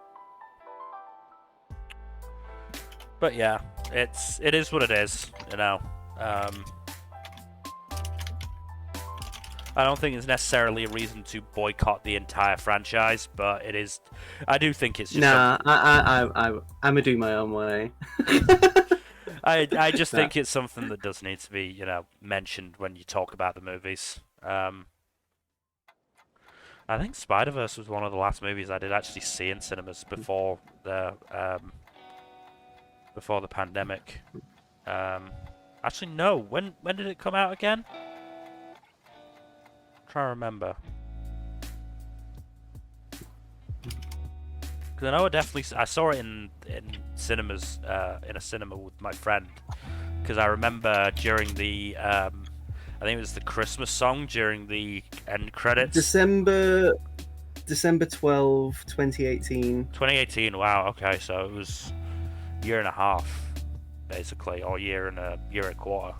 yeah, it is what it is, I don't think it's necessarily a reason to boycott the entire franchise, but it is. I do think it's just. Nah, I'm gonna do my own way. I just think it's something that does need to be, mentioned when you talk about the movies. I think Spider-Verse was one of the last movies I did actually see in cinemas before the pandemic. Actually, no. When did it come out again? Try to remember. Because I know I saw it in cinemas, in a cinema with my friend. Because I remember during the, I think it was the Christmas song during the end credits. December 12, 2018. 2018. Wow. Okay, so it was a year and a half, basically, or year and a quarter.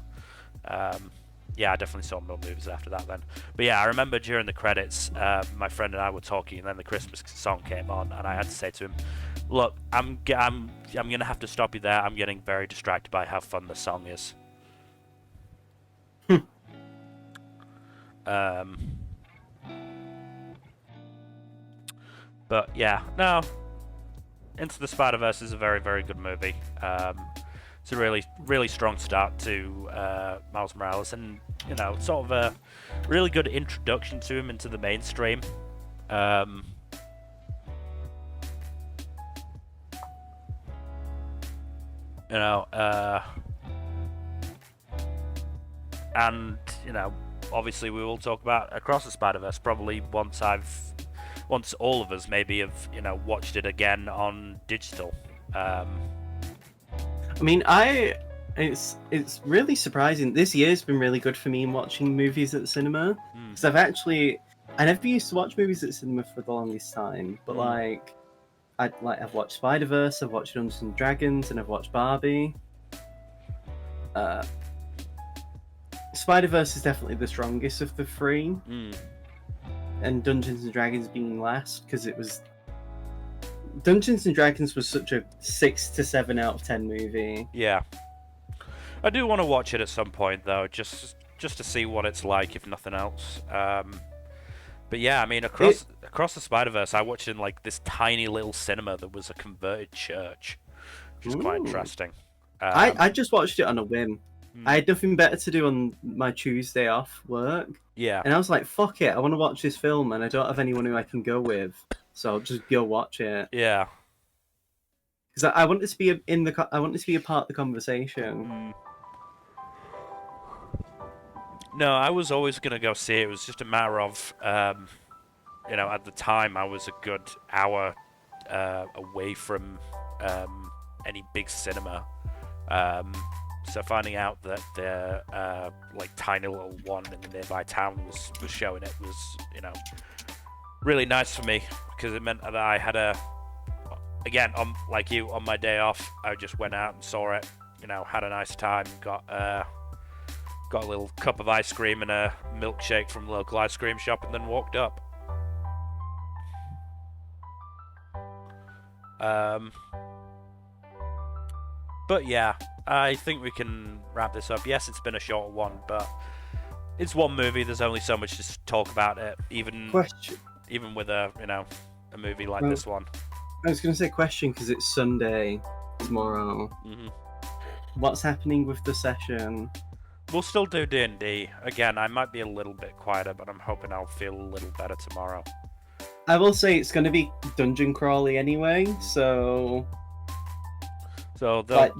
Yeah, I definitely saw more movies after that then. But yeah, I remember during the credits, my friend and I were talking, and then the Christmas song came on, and I had to say to him, "Look, I'm gonna have to stop you there. I'm getting very distracted by how fun the song is." But yeah, no. Into the Spider-Verse is a very, very good movie. It's a really, really strong start to Miles Morales, and sort of a really good introduction to him into the mainstream. And obviously we will talk about Across the Spider-Verse probably once all of us maybe have watched it again on digital. I mean, it's really surprising. This year's been really good for me in watching movies at the cinema. Because I never used to watch movies at the cinema for the longest time. But I've watched Spider-Verse, I've watched Dungeons and Dragons, and I've watched Barbie. Spider-Verse is definitely the strongest of the three. And Dungeons and Dragons being last, because Dungeons and Dragons was such a 6 to 7 out of 10 movie. Yeah. I do want to watch it at some point though, just to see what it's like, if nothing else. But yeah, I mean, Across the Spider-Verse, I watched in this tiny little cinema that was a converted church, which is quite interesting. I just watched it on a whim. I had nothing better to do on my Tuesday off work. Yeah. And I was like, fuck it, I want to watch this film, and I don't have anyone who I can go with, so I'll just go watch it. Yeah. Because I want this to be I want this to be a part of the conversation. No, I was always gonna go see it. It was just a matter of, at the time I was a good hour away from any big cinema. So finding out that the tiny little one in the nearby town was showing it was, really nice for me, because it meant that I had again, on my day off, I just went out and saw it, had a nice time, got a little cup of ice cream and a milkshake from the local ice cream shop, and then walked up. But yeah, I think we can wrap this up. Yes, it's been a short one, but it's one movie. There's only so much to talk about it, even with a movie like this one. I was going to say question because it's Sunday tomorrow. Hmm. What's happening with the session? We'll still do D&D. Again, I might be a little bit quieter, but I'm hoping I'll feel a little better tomorrow. I will say it's going to be dungeon crawly anyway, so So they'll, like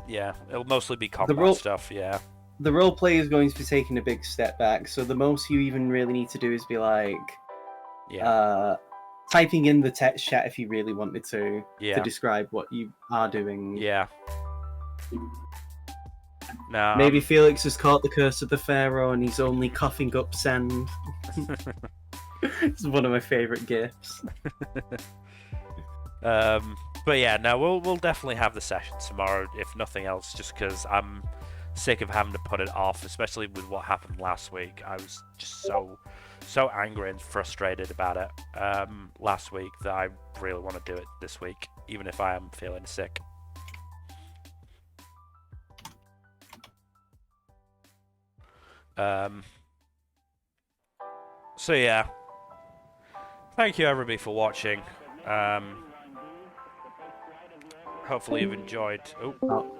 yeah, it'll mostly be combat role- stuff. Yeah. the role play is going to be taking a big step back. So the most you even really need to do is be like, Yeah. typing in the text chat if you really wanted to Yeah. describe what you are doing. Yeah. No. Maybe Felix has caught the curse of the Pharaoh and he's only coughing up sand. It's one of my favorite gifs. But yeah, no, we'll definitely have the session tomorrow, if nothing else, just because I'm sick of having to put it off, especially with what happened last week. I was just so angry and frustrated about it last week that I really want to do it this week, even if I am feeling sick. So yeah, thank you everybody for watching. Hopefully you've enjoyed. Oh,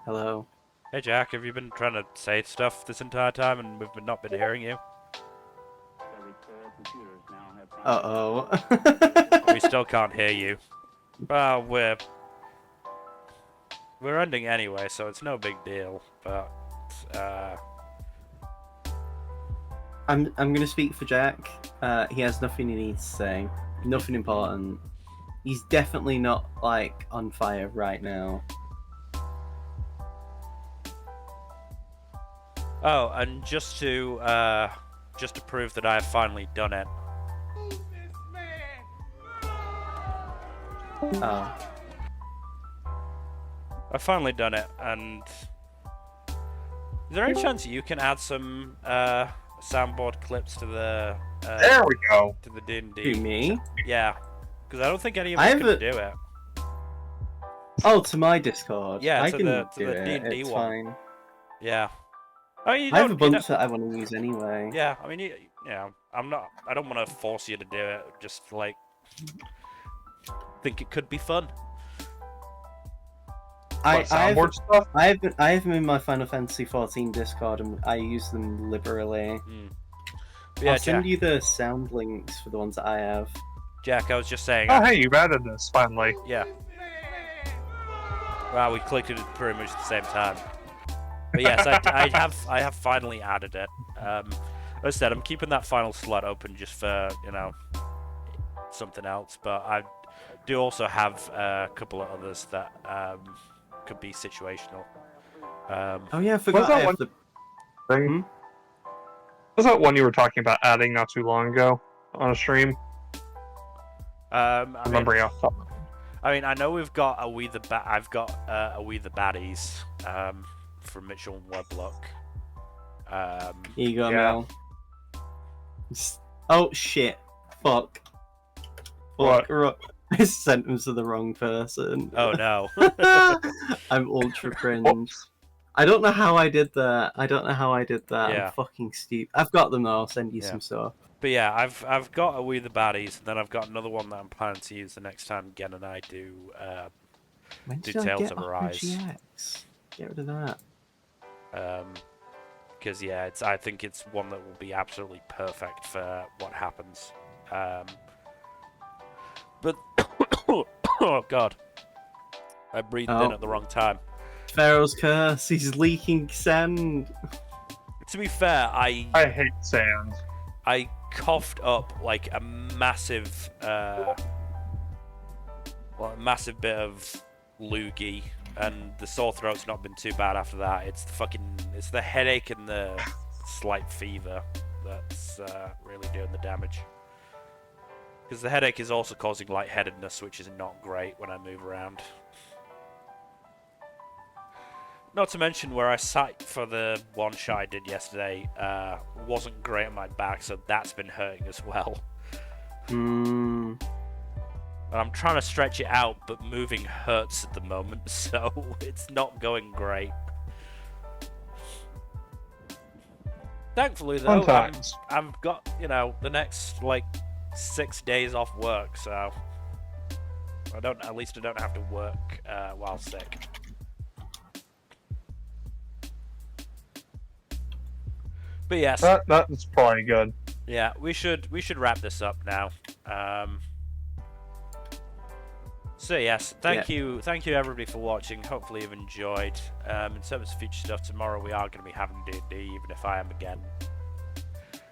Hello. hey Jack, have you been trying to say stuff this entire time and we've not been hearing you? Uh-oh. We still can't hear you. Well, we're ending anyway, so it's no big deal. But I'm gonna speak for Jack. He has nothing he needs to say. Nothing important. He's definitely not like on fire right now. oh, and just to prove that I have finally done it. Oh. I've finally done it, and is there any chance you can add some soundboard clips to the There we go. to the D&D? To me? Yeah, because I don't think any of I us have can a- do it. Oh, to my Discord. Yeah, I to can the do it. D&D It's one. fine. Yeah. Oh, you I have a don't. You bunch don't that I want to use anyway. yeah, I mean, yeah. I don't want to force you to do it. Just like think it could be fun. I What, have soundboard stuff? I have them in my Final Fantasy 14 Discord, and I use them liberally. But yeah, I'll send Jack. you the sound links for the ones that I have. Jack, I was just saying. Oh, hey, you've added this finally. Yeah. Wow, we clicked it pretty much at the same time. But yes, I have finally added it. As I said, I'm keeping that final slot open just for something else. But I do also have a couple of others that could be situational. Oh yeah, I forgot. that I have one? the... Thing. Was that one you were talking about adding not too long ago on a stream? Remembering off the top. I mean, I know we've got I've got a We the Baddies from Mitchell and Weblock. Here you go, Yeah. Mel. Oh shit! Fuck. What? I sent them to the wrong person. Oh no. I'm ultra cringe. I don't know how I did that. Yeah. I'm fucking stupid. I've got them though. I'll send you Yeah. some stuff. But yeah, I've got a We the Baddies, and then I've got another one that I'm planning to use the next time Gen and I do. When Do did I Tales get of Arise. RPGX? Get rid of that. Because yeah, I think it's one that will be absolutely perfect for what happens. But oh god, I breathed in Oh. at the wrong time. Pharaoh's curse. He's leaking sand. To be fair, I hate sand. I coughed up like a massive, massive bit of loogie, and the sore throat's not been too bad after that. It's the headache and the slight fever that's really doing the damage. Because the headache is also causing lightheadedness, which is not great when I move around. Not to mention where I sat for the one shot I did yesterday wasn't great on my back, so that's been hurting as well. Hmm. And I'm trying to stretch it out, but moving hurts at the moment, so it's not going great. Thankfully, though, Sometimes. I've got, the next, 6 days off work, so at least I don't have to work while sick. But yes, That's probably good. yeah, we should wrap this up now. So yes, thank you everybody for watching. Hopefully you've enjoyed. In terms of future stuff, tomorrow we are going to be having D&D, even if I am again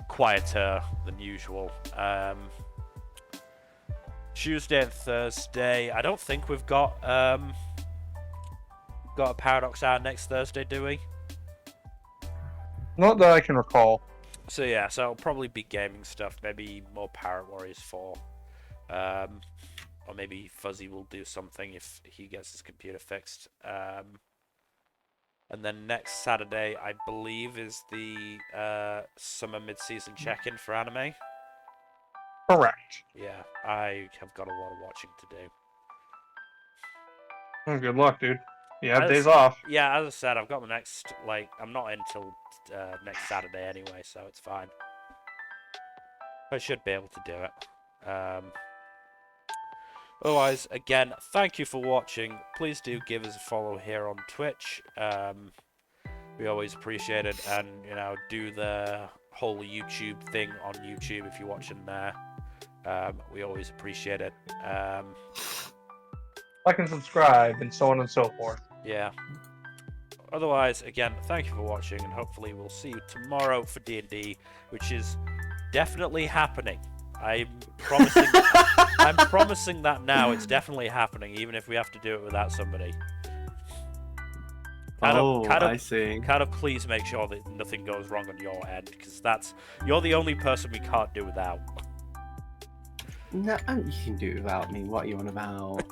quieter than usual. Tuesday and Thursday, I don't think we've got a Paradox Hour next Thursday, do we? Not that I can recall. So yeah, so it'll probably be gaming stuff, maybe more Pirate Warriors 4. Or maybe Fuzzy will do something if he gets his computer fixed. And then next Saturday, I believe, is the summer mid-season check-in for anime. Correct. Yeah, I have got a lot of watching to do. Oh, good luck, dude. You have As- days off. Yeah, as I said, I've got the next, I'm not in till next Saturday anyway, so it's fine. I should be able to do it. Otherwise, again, thank you for watching. Please do give us a follow here on Twitch. We always appreciate it, and do the whole YouTube thing on YouTube if you're watching there. We always appreciate it. Like and subscribe, and so on and so forth. Yeah. Otherwise, again, thank you for watching, and hopefully we'll see you tomorrow for D&D, which is definitely happening. I'm promising. I'm promising that now. It's definitely happening, even if we have to do it without somebody. I see. Kind of, please make sure that nothing goes wrong on your end, because you're the only person we can't do without. No, you can do it without me. What are you on about?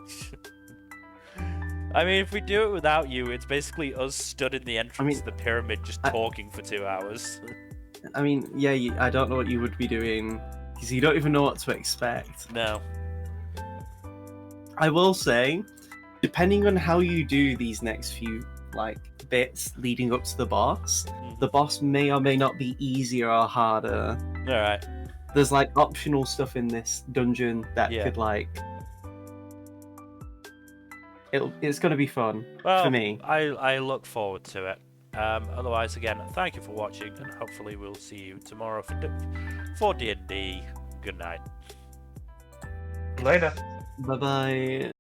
I mean, if we do it without you, it's basically us stood in the entrance of the pyramid just talking for 2 hours. I mean, yeah, I don't know what you would be doing, because you don't even know what to expect. No. I will say, depending on how you do these next few bits leading up to the boss, the boss may or may not be easier or harder. Alright. There's optional stuff in this dungeon that could it's gonna be fun for me. I look forward to it. Otherwise, again, thank you for watching, and hopefully we'll see you tomorrow for D&D. Good night. Later. Bye bye.